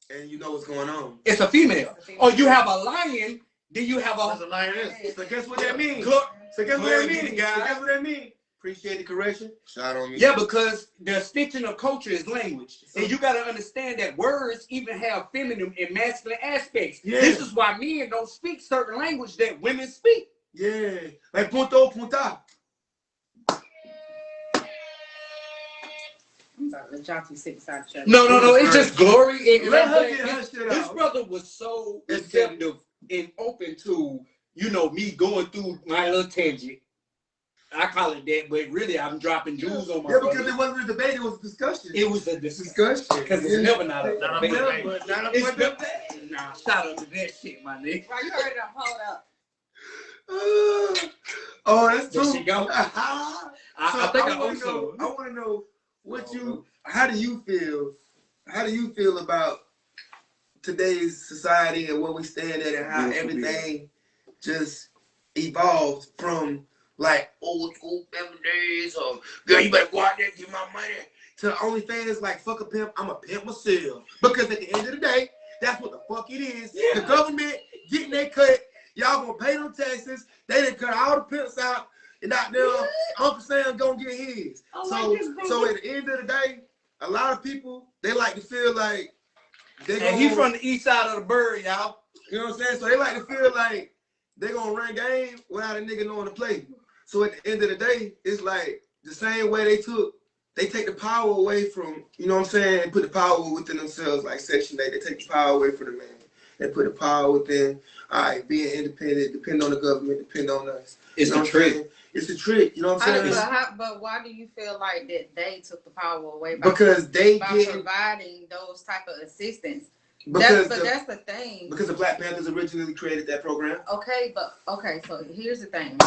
S4: And you know what's going on.
S6: It's a female. Or you have a lion. Then you have
S1: That's
S6: a
S1: a lioness.
S4: So guess what that means?
S6: Glo-
S4: So guess what
S6: Glory
S4: that
S6: be to
S4: means?
S6: God.
S4: So guess what that means? Appreciate the correction. Shout on me.
S6: Yeah, because the stitching of culture is language. And you got to understand that words even have feminine and masculine aspects.
S4: Yeah.
S6: This is why men don't speak certain language that women speak.
S4: Yeah. Like punto, punta.
S3: I'm sorry, let y'all two sit beside each other.
S6: No. It's just glory. And
S4: Let
S6: I'm
S4: her
S6: saying
S4: get her shit
S6: this
S4: out.
S6: brother was so receptive and open to, me going through my little tangent. I call it that, but really I'm dropping jewels on my
S4: Yeah,
S6: brother.
S4: because it wasn't a debate, it was a discussion.
S6: It was a discussion.
S4: discussion.
S6: Because it's never not a
S1: Not a
S6: debate.
S1: debate.
S4: Not
S6: It's
S4: a
S6: never,
S4: debate.
S6: nah, shout out to that shit, my nigga.
S3: Right, you heard them. Hold up.
S4: Oh, that's
S6: There
S4: true.
S6: she go. I think I
S4: want to know how do you feel about today's society and where we stand at and how everything just evolved from like old school family days or girl, you better go out there and get my money to OnlyFans like fuck a pimp, I'm a pimp myself. Because at the end of the day, that's what the fuck it is.
S6: Yeah.
S4: The government getting their cut, y'all gonna pay them taxes, they done cut all the pimps out, and out there, Uncle Sam gonna get his. So at the end of the day, a lot of people, they like to feel like they
S6: And he from the east side of the bird, y'all.
S4: you know what I'm saying? So they like to feel like they gonna run game without a nigga knowing to play. So at the end of the day, it's like the same way they take the power away from, you know what I'm saying, put the power within themselves, like Section 8, they take the power away from the man. They put the power within, all right, being independent, depend on the government, depend on us.
S6: It's
S4: You know
S6: the
S4: what I'm
S6: trick.
S4: saying? It's a trick, you know what I'm saying?
S3: But why do you feel like that they took the power away
S4: Because they
S3: by
S4: get,
S3: providing those type of assistance?
S4: because
S3: That's the thing.
S4: because the Black Panthers originally created that program.
S3: Okay, so here's the thing.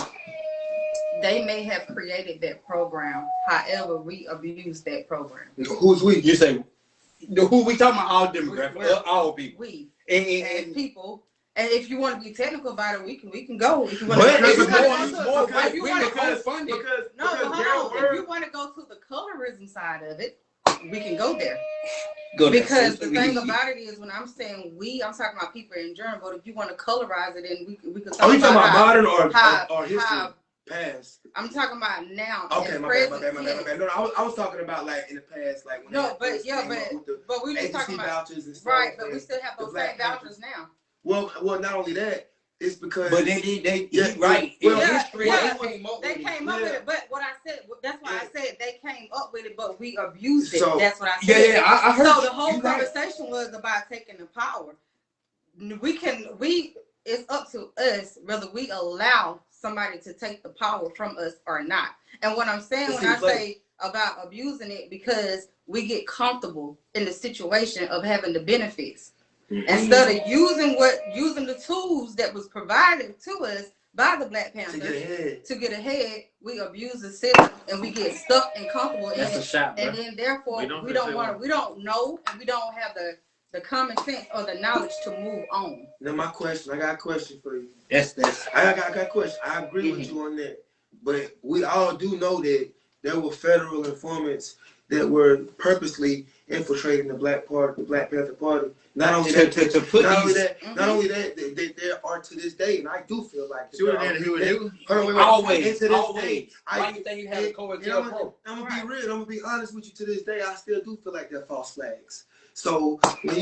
S3: They may have created that program, however, we abuse that program.
S4: Who's we?
S6: You say, who we talking about? All demographics, all people.
S3: We
S6: And
S3: as people. And if you want to be technical about it, we can go. If you want
S4: But
S3: to,
S4: it's
S6: more
S3: if you want to
S6: co-funded.
S3: no, but hold
S4: Daryl
S3: on.
S4: Bird-
S3: If you want to go to the colorism side of it, we can go there.
S6: Go there,
S3: Because
S6: sis.
S3: the thing about it is, when I'm saying we, I'm talking about people in general. But if you want to colorize it, then we could talk
S4: Oh, you talking about
S3: how-
S4: modern
S3: how-
S4: or history?
S3: how-
S4: Past.
S3: I'm talking about now.
S4: Okay,
S3: at
S4: my
S3: present
S4: bad.
S3: tense.
S4: No, I was talking about like in the past, like when
S3: No,
S4: they
S3: but yeah,
S4: came up with the
S3: but we just
S4: agency
S3: talking about
S4: vouchers and stuff.
S3: right. But we
S4: and
S3: still have
S4: the
S3: those
S4: Black
S3: same
S4: Panthers.
S3: vouchers now.
S4: Well, not only that, it's because.
S6: But they
S4: Yeah,
S6: right.
S4: well,
S6: in
S3: yeah,
S6: history,
S3: yeah,
S6: they came up
S3: They
S6: with it.
S3: came up
S4: Yeah.
S3: with it, but what I said, that's why I
S4: Yeah.
S3: said they came up with it, but we abused it.
S4: So-
S3: That's what I said.
S6: Yeah, I heard
S3: So
S6: you.
S3: the whole
S6: You right.
S3: conversation was about taking the power. It's up to us whether we allow somebody to take the power from us or not. And what I'm saying
S6: It's
S3: when
S6: in
S3: I
S6: play.
S3: say about abusing it, because we get comfortable in the situation of having the benefits. Instead of using the tools that was provided to us by the Black
S4: to
S3: Panthers
S4: get ahead.
S3: to get ahead, we abuse the system and we get stuck and comfortable in
S6: That's a
S3: it.
S6: shot, bro.
S3: And then therefore
S1: We don't
S3: we don't
S1: know,
S3: and we don't have the common sense or the knowledge to move on.
S4: Now my question, I got a question for you.
S6: That's
S4: I got a question. I agree with you on that, but we all do know that there were federal informants that were purposely infiltrating the Black Panther Party. Not only that,
S6: to put
S4: not only
S6: these
S4: that, not only that, they there are to this day, and I do feel like
S1: See what they did,
S4: hold on, wait,
S6: always,
S4: and to this
S6: always.
S4: day,
S6: Why you think you have a
S4: I'm
S6: co-example pro?
S4: gonna be real. I'm gonna be honest with you. To this day, I still do feel like they're false flags. So when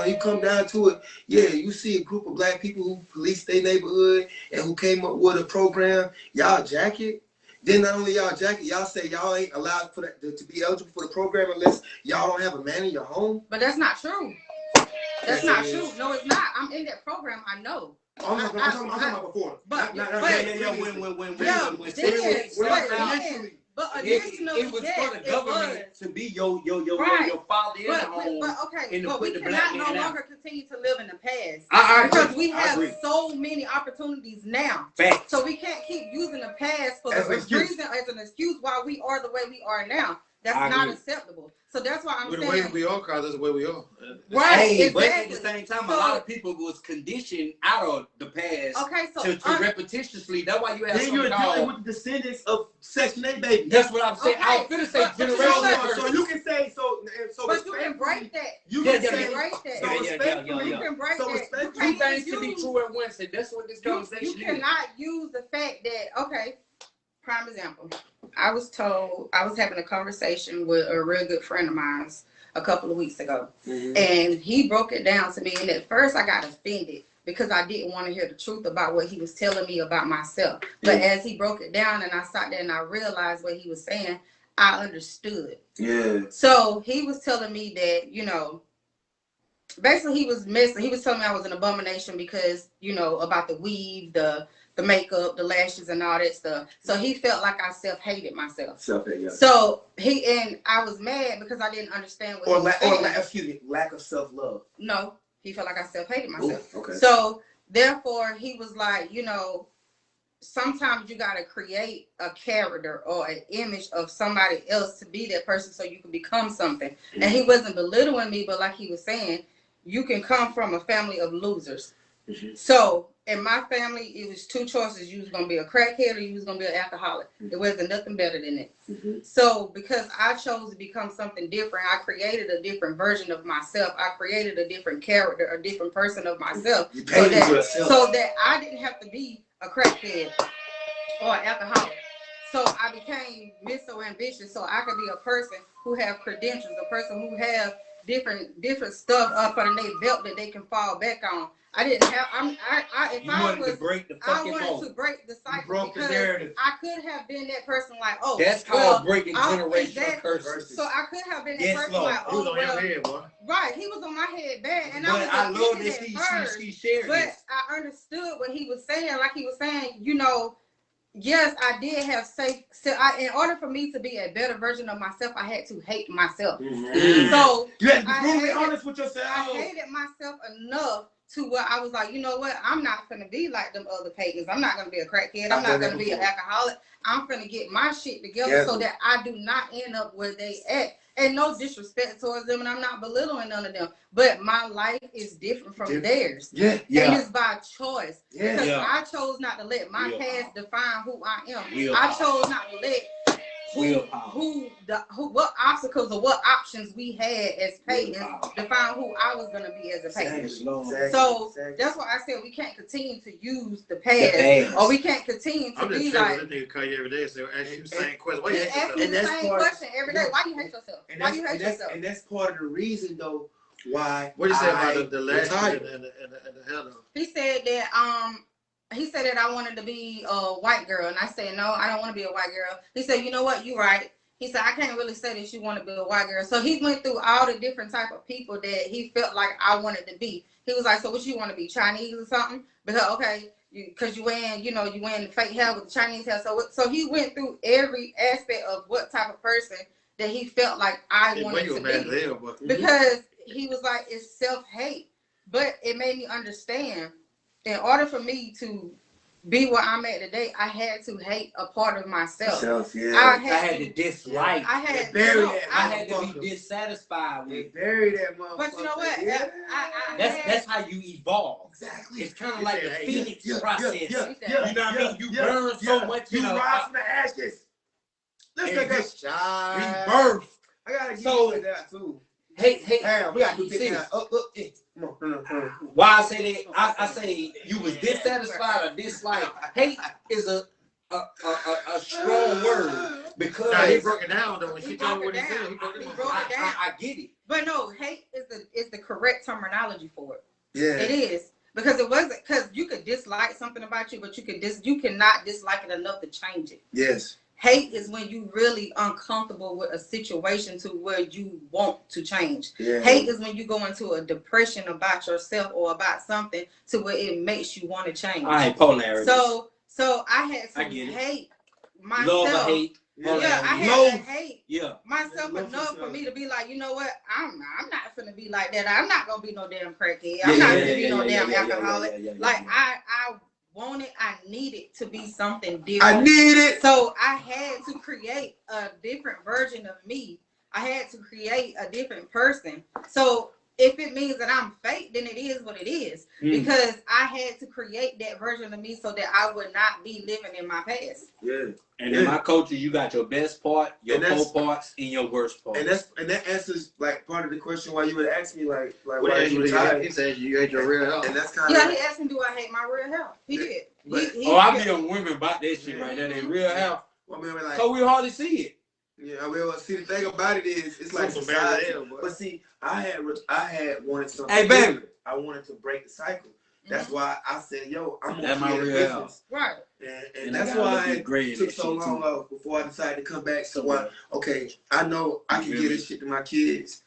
S4: you come down to it, yeah, you see a group of Black people who police their neighborhood and who came up with a program. Y'all jack it. Then not only y'all jack it, y'all say y'all ain't allowed for that, to be eligible for the program unless y'all don't have a man in your home.
S3: But that's not true. That's
S4: Yes,
S3: not
S4: it is.
S3: true. No, it's not. I'm in that program. I know.
S4: I'm talking about before.
S3: But-
S4: Not
S3: but-
S4: previously.
S3: Yeah,
S6: when
S3: then-
S6: when
S3: but
S6: when
S3: then-
S4: Initially.
S3: But
S6: It
S3: additionally,
S6: was
S3: yes,
S6: for the
S3: it
S6: government
S3: was.
S6: to be your
S3: Right.
S6: father in the home.
S3: But okay,
S6: and to
S3: but
S6: put
S3: we
S6: the black
S3: cannot no
S6: man out.
S3: longer continue to live in the past.
S6: I
S3: Because
S6: agree.
S3: we
S6: I
S3: have
S6: agree.
S3: so many opportunities now.
S6: Facts.
S3: So we can't keep using the past for
S4: As
S3: the
S4: an excuse.
S3: reason as an excuse why we are the way we are now. That's
S6: I
S3: not
S6: agree.
S3: acceptable. So that's why I'm
S1: With the way
S3: saying
S1: we are, cause that's the way we are.
S3: right,
S6: Hey, but at
S3: exactly.
S6: the same time,
S3: So-
S6: a lot of people was conditioned out of the past
S3: Okay, so
S6: to repetitiously. That's why you have
S7: Then you're
S6: something
S7: dealing
S6: called.
S7: with the descendants of Section 8 babies.
S6: That's what I'm saying. I was
S3: Okay,
S6: finna say
S3: but you know
S6: generational
S3: what?
S7: So
S6: curses.
S7: you can say so.
S3: but you can break that.
S7: You
S6: Yeah,
S7: can
S6: yeah,
S7: say
S3: can break that.
S7: so
S6: Yeah, yeah,
S7: respectfully.
S3: You can break
S7: So
S3: that.
S7: respectfully,
S3: You
S6: Two
S3: can't
S6: things to be
S3: use-
S6: true at once, and that's what this
S3: You
S6: conversation is.
S3: cannot use the fact that, okay, prime example. I was told, I was having a conversation with a real good friend of mine a couple of weeks ago. And he broke it down to me. And at first I got offended because I didn't want to hear the truth about what he was telling me about myself. But as he broke it down and I sat there and I realized what he was saying, I understood.
S7: Yeah.
S3: So he was telling me that, you know, basically he was messing. He was telling me I was an abomination because, you know, about the weave, the makeup, the lashes and all that stuff. So he felt like I self-hated myself.
S7: Self-hate, yeah.
S3: So and I was mad because I didn't understand what he was saying.
S7: Excuse me, lack of self-love.
S3: No, he felt like I self-hated myself.
S7: Ooh, okay.
S3: So therefore he was like, you know, sometimes you got to create a character or an image of somebody else to be that person so you can become something. And he wasn't belittling me, but like he was saying, you can come from a family of losers. So in my family, it was two choices. You was going to be a crackhead or you was going to be an alcoholic. There wasn't nothing better than it. So because I chose to become something different, I created a different version of myself. I created a different character, a different person of myself. So that I didn't have to be a crackhead or an alcoholic. So I became so ambitious so I could be a person who have credentials, a person who have different stuff up under their belt that they can fall back on. I didn't have. If
S6: You
S3: I
S6: wanted
S3: was,
S6: to break the
S3: I
S6: fucking
S3: wanted
S6: mold.
S3: to break the cycle
S6: broke the
S3: because
S6: narrative.
S3: I could have been that person like, oh,
S6: That's
S3: well,
S6: called breaking generational
S3: exactly.
S6: curses.
S3: So I could have been that
S6: Yes,
S3: person
S6: Lord.
S3: like,
S1: He was
S3: oh,
S1: on your
S3: well,
S1: head, boy.
S3: right. He was on my head bad, and
S6: But I
S3: was
S6: love
S3: offended
S6: that
S3: at first.
S6: she shared
S3: But
S6: this.
S3: I understood what he was saying. Like he was saying, you know, yes, I did have in order for me to be a better version of myself, I had to hate myself. So
S7: You had to be
S3: I
S7: brutally
S3: hated-
S7: honest with yourself.
S3: I hated myself enough to where I was like, you know what? I'm not gonna be like them other pagans. I'm not gonna be a crackhead. I'm not gonna be an alcoholic. I'm gonna get my shit together so that I do not end up where they at. And no disrespect towards them, and I'm not belittling none of them. But my life is different from theirs.
S7: Yeah.
S3: And it's by choice.
S7: Yeah.
S3: Because
S6: Yeah.
S3: I chose not to let my
S6: Willpower.
S3: past define who I am.
S6: Willpower.
S3: I chose not to let what obstacles or what options we had as pagans define who I was gonna be as a pagan. So that's why I said we can't continue to use the past, or we can't continue to
S1: I'm just
S3: be
S1: tripping.
S3: like.
S1: This nigga call you every day and say, ask you the same question. Why you
S3: He
S1: hate
S3: asks me
S1: yourself?
S3: the
S7: And that's
S3: same
S7: part-
S3: question every day. Why you hate yourself? Why you hate yourself?
S7: And that's part of the reason, though, why.
S1: What you say about the last
S7: retired.
S1: and the hell though?
S3: He said that I wanted to be a white girl, and I said no, I don't want to be a white girl. He said, you know what, you're right. He said I can't really say that you want to be a white girl. So he went through all the different type of people that he felt like I wanted to be. He was like, so what you want to be, Chinese or something? Because okay, because you wearing the fake hair with the Chinese hair. So he went through every aspect of what type of person that he felt like I wanted to be. Because he was like, it's self-hate. But it made me understand, in order for me to be where I'm at today, I had to hate a part of myself.
S6: I had to dislike.
S3: I had
S6: to be dissatisfied with.
S7: Bury that motherfucker.
S3: But you know what?
S7: Yeah.
S6: That's how you evolve.
S7: Exactly.
S6: It's kind of like the phoenix process.
S3: You
S6: know what I mean? You burn so much,
S7: you rise from the ashes. Let's
S6: and
S7: take a shot.
S6: rebirth.
S7: I gotta give
S6: So-
S7: you that too.
S6: Hey,
S7: Damn, we gotta do
S6: see,
S7: this. Come on.
S6: why I say that? I say you was dissatisfied or dislike. Hate is a strong word because
S1: Nah, he broke it down though. When
S3: He
S1: she told me
S3: broke
S1: what he
S3: it
S1: said,
S3: down.
S1: he broke it
S3: He
S1: down.
S3: broke it down.
S6: I get it.
S3: But no, hate is the correct terminology for it.
S7: Yeah.
S3: It is. Because it wasn't, because you could dislike something about you, but you cannot dislike it enough to change it.
S7: Yes.
S3: Hate is when you really uncomfortable with a situation to where you want to change.
S7: Yeah.
S3: Hate is when you go into a depression about yourself or about something to where it makes you want to change.
S6: All right, polarity.
S3: So I had
S6: I
S3: to
S6: get it.
S3: hate
S6: Love or
S3: myself
S6: hate.
S3: Yeah, I had
S4: Low.
S3: to hate
S2: Yeah.
S3: myself
S4: Love
S3: enough for
S4: yourself.
S3: me to be like, you know what? I'm not finna be like that. I'm not gonna be no damn crackhead.
S2: Yeah,
S3: I'm not
S2: yeah,
S3: gonna be
S2: yeah,
S3: no
S2: yeah,
S3: damn
S2: yeah, yeah,
S3: alcoholic.
S2: yeah, yeah,
S3: Like
S2: yeah.
S3: I wanted, I needed to be something
S4: I
S3: different.
S4: need it.
S3: So I had to create a different version of me. I had to create a different person. So if it means that I'm fake, then it is what it is. Because I had to create that version of me so that I would not be living in my past.
S4: Yeah.
S2: And in my culture, you got your best part, your
S4: And that's-
S2: co-parts, and your worst part.
S4: And that answers like part of the question why you would ask me like
S1: What
S4: why
S1: he
S4: you
S1: asked
S4: retired.
S1: he said you hate your real health.
S4: And that's kind
S3: Yeah,
S4: of
S3: he asked me, do I hate my real health? He did.
S4: But-
S2: I be on women about that shit right there. They real health.
S4: I mean, like,
S2: So we hardly see it.
S4: yeah, I mean, see the thing about it is it's like
S1: Some
S4: society.
S1: barrier, boy.
S4: But see, I had wanted something.
S2: Hey, baby.
S4: different. I wanted to break the cycle. That's why I said, yo, I'm gonna
S2: That's my
S4: create a
S2: real
S4: business.
S2: health.
S3: Right.
S4: And
S2: I
S4: that's
S2: got a
S4: why
S2: little bit
S4: it
S2: gray in
S4: took
S2: that
S4: so
S2: shit,
S4: long
S2: too.
S4: before I decided to come back. So,
S2: So,
S4: okay, I know I can get this shit to my kids.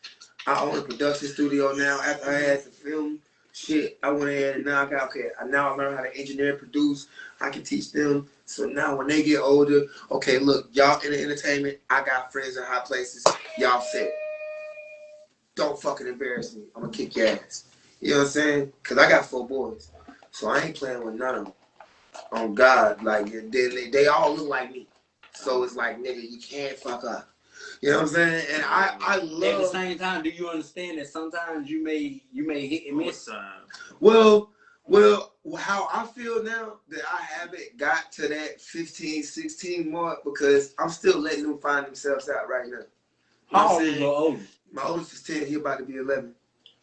S4: I own a production studio now. After I had to film shit, I went ahead and now I learned how to engineer and produce. I can teach them. So now when they get older, okay, look, y'all in the entertainment, I got friends in high places. Y'all said, don't fucking embarrass me. I'm gonna kick your ass. You know what I'm saying? Cause I got 4 boys. So I ain't playing with none of them. On God, like they all look like me. So it's like, nigga, you can't fuck up. You know what I'm saying? And I
S2: At the
S4: love.
S2: same time, do you understand that sometimes you may hit and miss?
S4: Well, how I feel now that I haven't got to that 15, 16 mark because I'm still letting them find themselves out right now. You know
S2: How
S4: what
S2: old
S4: I'm
S2: is
S4: saying?
S2: your oldest?
S4: My oldest is 10. He about to be 11.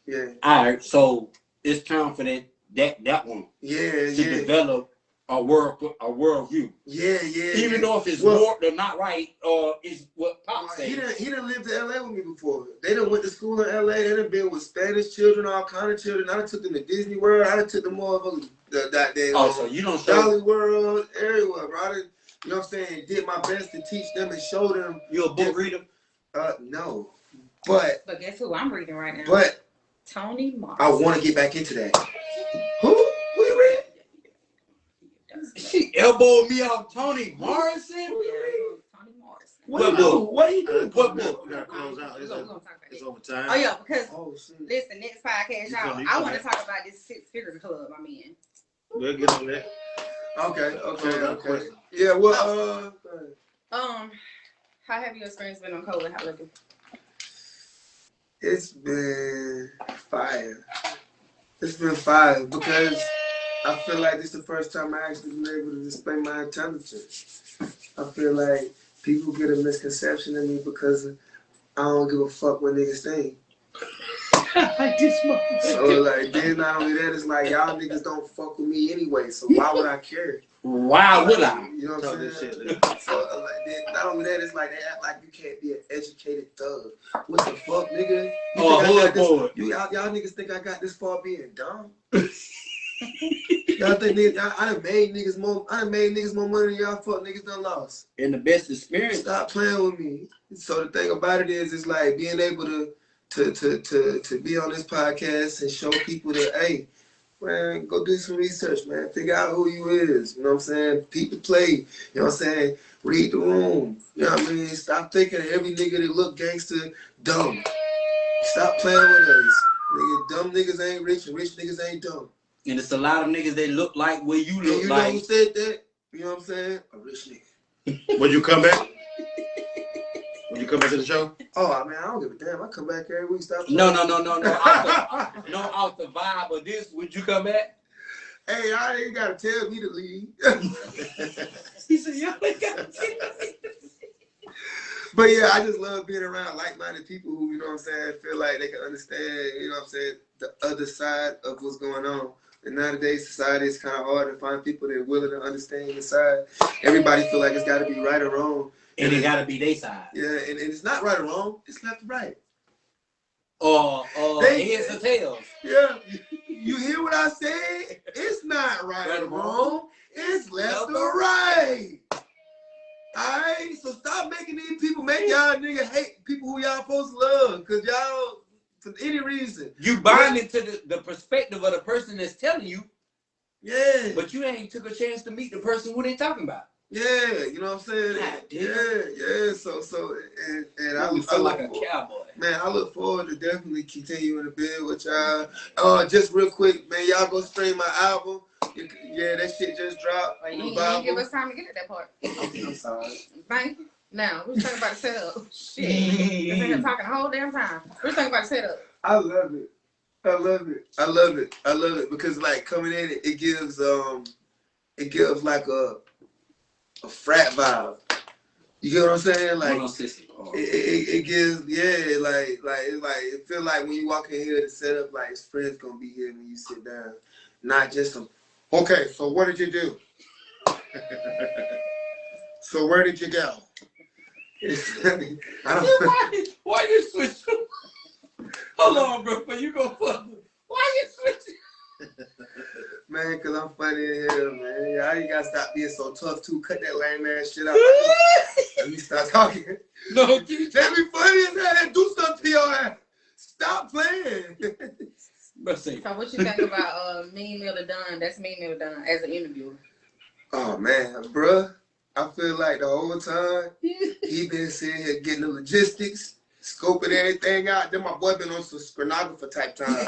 S4: Yeah.
S2: All right, so it's time for that one
S4: Yeah,
S2: to
S4: yeah.
S2: develop a worldview.
S4: Yeah, yeah.
S2: Even though if it's
S4: Well,
S2: warped or not right, or it's what Pop
S4: he
S2: says.
S4: done lived in LA with me before. They done went to school in LA. They done been with Spanish children, all kind of children. I done took them to Disney World. I done took them motherfuckers that day.
S2: Oh, so you don't show
S4: Dolly World, everywhere, bro. I done, you know what I'm saying? Did my best to teach them and show them.
S2: you a book reader?
S4: No. But
S3: But guess who I'm reading right now?
S4: but
S3: Toni Morrison.
S4: I want to get back into that. Who you read?
S2: She elbowed me off Toni Morrison.
S3: Toni Morrison.
S4: What book? What he do?
S2: What book?
S1: We gotta close out.
S3: We're gonna talk about
S1: It's
S3: it.
S1: over time.
S3: Oh yeah, because
S4: Oh shit.
S3: listen, next podcast,
S1: You
S3: y'all,
S1: gonna-
S3: I want to talk about this 6 Figures Club I'm in.
S1: We'll get on that.
S4: Okay. Yeah. Well.
S3: How have your experience been on COVID? How was it?
S4: It's been fire. It's been fire because I feel like this is the first time I actually been able to display my intelligence. I feel like people get a misconception of me because I don't give a fuck what niggas think. So like, then not only that, it's like y'all niggas don't fuck with me anyway. So why would I care?
S2: Why would I?
S4: You know what
S1: Talk
S4: I'm
S1: this
S4: saying?
S1: shit, man.
S4: So like, then, not only that, it's like they act like you can't be an educated thug. What the fuck, nigga? You
S2: Oh,
S4: think I got
S2: hood
S4: this?
S2: boy.
S4: Y'all niggas think I got this far being dumb? Y'all think niggas, I done made niggas more money than y'all fuck niggas done lost.
S2: And the best experience.
S4: Stop playing with me. So the thing about it is, it's like being able to be on this podcast and show people that, hey, man, go do some research, man. Figure out who you is. You know what I'm saying? People play. You know what I'm saying? Read the room. You know what I mean? Stop thinking that every nigga that look gangster dumb. Stop playing with us. Nigga, dumb niggas ain't rich and rich niggas ain't dumb.
S2: And it's a lot of niggas that look like where you
S4: And
S2: look
S4: you know
S2: like.
S4: who said that? You know what I'm saying? A rich nigga.
S1: Would you come back? Would you come back to the show?
S4: Oh, man, I don't give a damn. I come back every week. Stop playing.
S2: No. Off the vibe of this, would you come back?
S4: Hey, I ain't got to tell me to leave.
S2: He said, y'all ain't got to tell me.
S4: But yeah, I just love being around like-minded people who, you know what I'm saying, feel like they can understand, you know what I'm saying, the other side of what's going on. And nowadays, society is kind of hard to find people that are willing to understand the side. Everybody feel like it's got to be right or wrong.
S2: And it gotta be their side.
S4: Yeah, and it's not right or wrong. It's left or right.
S2: Or
S4: They-
S2: heads or tails.
S4: Yeah. You hear what I said? It's not right or wrong. It's left or right. Alright? So stop making these people make y'all nigga hate people who y'all supposed to love. Cause y'all, for any reason.
S2: You bind into the perspective of the person that's telling you,
S4: Yeah.
S2: but you ain't took a chance to meet the person who they talking about.
S4: Yeah, you know what I'm saying?
S2: God damn.
S4: Yeah. So and I
S2: You feel
S4: look
S2: like a
S4: forward,
S2: cowboy.
S4: man, I look forward to definitely continuing to build with y'all. Just real quick, man, y'all go stream my album. Yeah, that shit just dropped.
S3: Well, you didn't give us time to get to that part.
S4: I'm sorry.
S3: Thank you. Now, we're talking about the setup. Shit. We're here talking the whole damn time. We're talking about the setup.
S4: I love it. I love it. I love it. I love it because like coming in, it gives like a frat vibe. You get what I'm saying? Like it gives, yeah, like it feel like when you walk in here, the setup like his friends gonna be here when you sit down, not just some.
S1: Okay, so what did you do? So where did you go?
S4: I don't.
S6: Why you switch? Hold on, bro. But you go fuck. Why you switch?
S4: Man, cause I'm funny in here, man. Y'all you gotta stop being so tough too. Cut that lame ass shit out. Let me stop talking.
S6: No, keep
S4: That be funny as hell. That do something to your ass. Stop playing.
S6: bro, say.
S3: So what you think about Mean Miller Dunn? That's Mean Miller Dunn as an interviewer.
S4: Oh man, bruh. I feel like the whole time he been sitting here getting the logistics, scoping everything out. Then my boy been on some stenographer type time.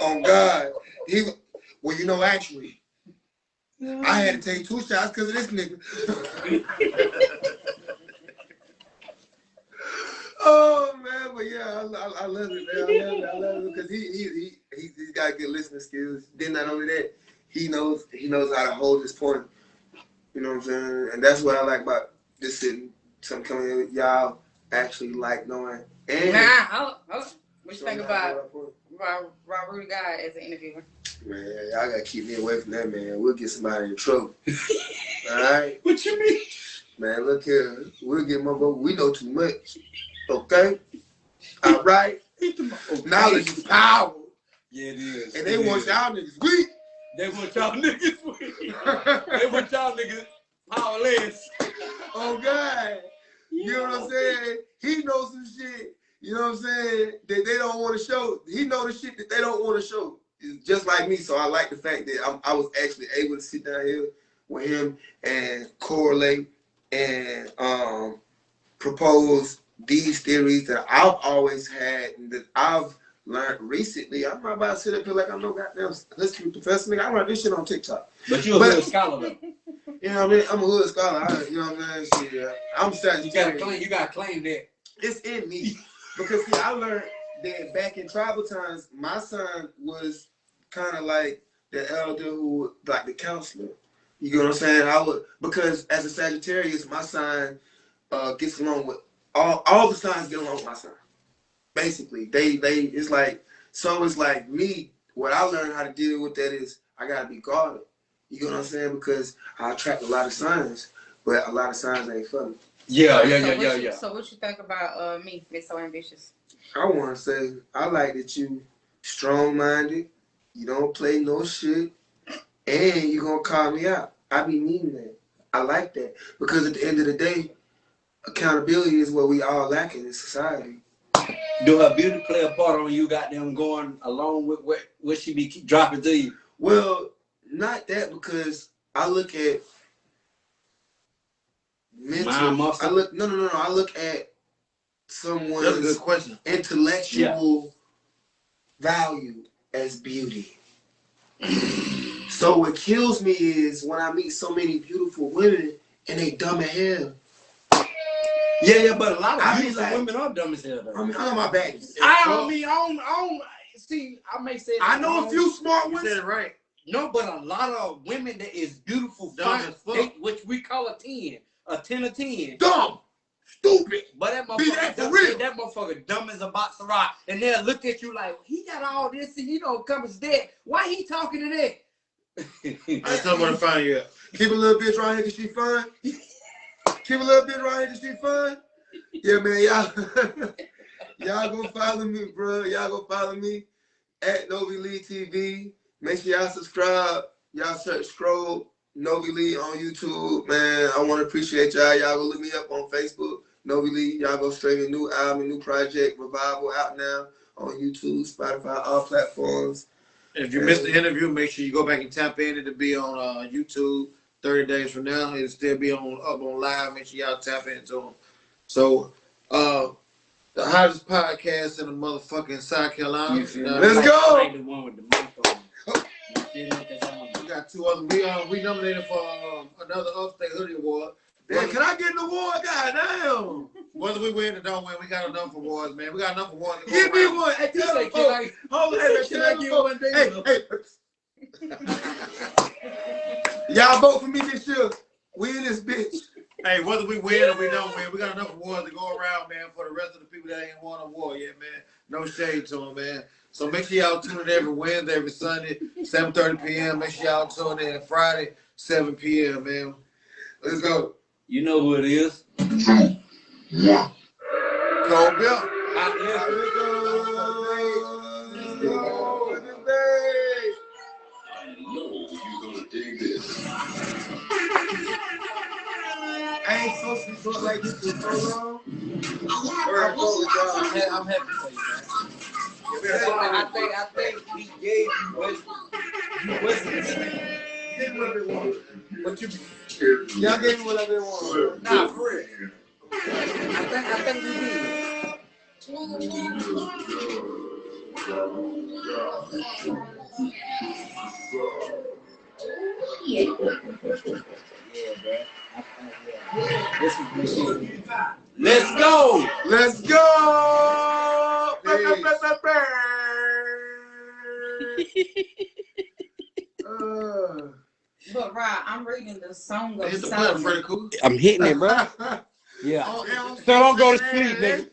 S4: On God. Well, you know, actually, I had to take 2 shots because of this nigga. Oh man, but yeah, I love it, man. I love it because he's got good listening skills. Then not only that, he knows how to hold his point. You know what I'm saying? And that's what I like about this sitting. Something coming in with y'all actually like knowing. And
S3: What you think about Rob Rudy Guy as an interviewer?
S4: Man, y'all gotta keep me away from that, man. We'll get somebody in trouble. All right?
S6: What you mean?
S4: Man, look here. We'll get my vote. We know too much. Okay? All right? Knowledge is power.
S6: Yeah, it is.
S4: And they want y'all niggas weak.
S6: They want y'all niggas weak. They want y'all niggas powerless.
S4: Oh, God. You know what I'm saying? He knows some shit, you know what I'm saying, that they don't want to show. He know the shit that they don't want to show. It's just like me. So I like the fact that I was actually able to sit down here with him and correlate and propose these theories that I've always had and that I've learned recently. I'm not about to sit up here like I'm no goddamn history professor. Nigga, I learned this shit on TikTok.
S6: But you're a good scholar though.
S4: You know what I mean? I'm a hood scholar. You know what I'm saying? Shit, I'm Sagittarius.
S6: You gotta claim that.
S4: It's in me. Because see, I learned that back in tribal times, my son was kind of like the elder who, like the counselor. You get what I'm saying? Because as a Sagittarius, my sign gets along with all the signs get along with my sign. Basically, it's like me. What I learned how to deal with that is I gotta be guarded. You get what I'm saying? Because I attract a lot of signs, but a lot of signs ain't for me.
S6: Yeah.
S3: So what you think about me, Miss So Ambitious?
S4: I want to say I like that you strong-minded. You don't play no shit, and you gonna call me out. I be needing that. I like that because at the end of the day, accountability is what we all lacking in society.
S2: Do her beauty play a part on you got them going along with what she be keep dropping to you?
S4: Well, not that because I look at mental. I look at someone's
S1: That's a good question.
S4: intellectual value as beauty. So what kills me is when I meet so many beautiful women and they dumb as hell.
S2: Yeah, but a lot of
S4: I
S2: beautiful women are dumb as hell though.
S4: I mean, I'm my baddies.
S6: I don't see. I may say.
S4: I know a few smart
S1: You
S4: ones.
S1: said it right.
S6: No, but a lot of women that is beautiful,
S1: Dumb
S6: fine,
S1: as fuck.
S6: which we call a 10 or 10.
S4: Dumb, stupid.
S6: But that
S4: Be
S6: motherfucker,
S4: that for real.
S6: that motherfucker dumb as a box of rock, and they'll look at you like he got all this and he don't come as dead. Why he talking to that?
S1: I tell them where to find you at.
S4: Keep a little bitch right here because she fun. Keep a little bit right here because she fun. Yeah, man, y'all go follow me, bro. Y'all go follow me at Novi Lee TV. Make sure y'all subscribe. Y'all scroll Novi Lee on YouTube, man. I want to appreciate y'all. Y'all go look me up on Facebook, Novi Lee. Y'all go stream a new album, a new project, Revival out now on YouTube, Spotify, all platforms.
S1: If you missed the interview, make sure you go back and tap in. It'll be on YouTube, 30 days from now. It'll still be up on live. Make sure y'all tap into them. So, the hottest podcast in the motherfucking South Carolina.
S4: Let's go.
S2: Like the one with the mic on. You feel me? 'Cause
S1: We got 2 other. We nominated for another Upstate Hoodie Award.
S4: Damn, can I get an award? Goddamn.
S1: Whether we win or don't win, we got enough awards, man. We got enough awards. To go
S4: Give me
S1: around.
S4: one. Hey, tell
S6: Say,
S4: them
S6: can
S4: folks.
S6: I-
S4: Hold on, hey,
S6: Can I get one day?
S4: Hey. Y'all vote for me this year. We in this bitch.
S1: Hey, whether we win or we don't win, we got enough awards to go around, man, for the rest of the people that ain't won an award yet, man. No shade to them, man. So make sure y'all tune in every Wednesday, every Sunday, 7:30 p.m. Make sure y'all tune in Friday, 7 p.m., man. Let's go.
S2: You know who it is.
S1: Cold Bill.
S4: I ain't supposed to be doing like this for so long.
S6: I'm happy for you, man. I think he gave you what you
S4: Y'all gave me what I've been wanting.
S6: nah for real. I think we did. Let's go.
S4: Let's go.
S3: But Rob, I'm reading the Song of
S1: Hit the button,
S3: Solomon.
S1: Freddie Cool.
S2: I'm hitting it, bro.
S6: Yeah.
S1: Oh,
S6: So don't go to sleep, nigga.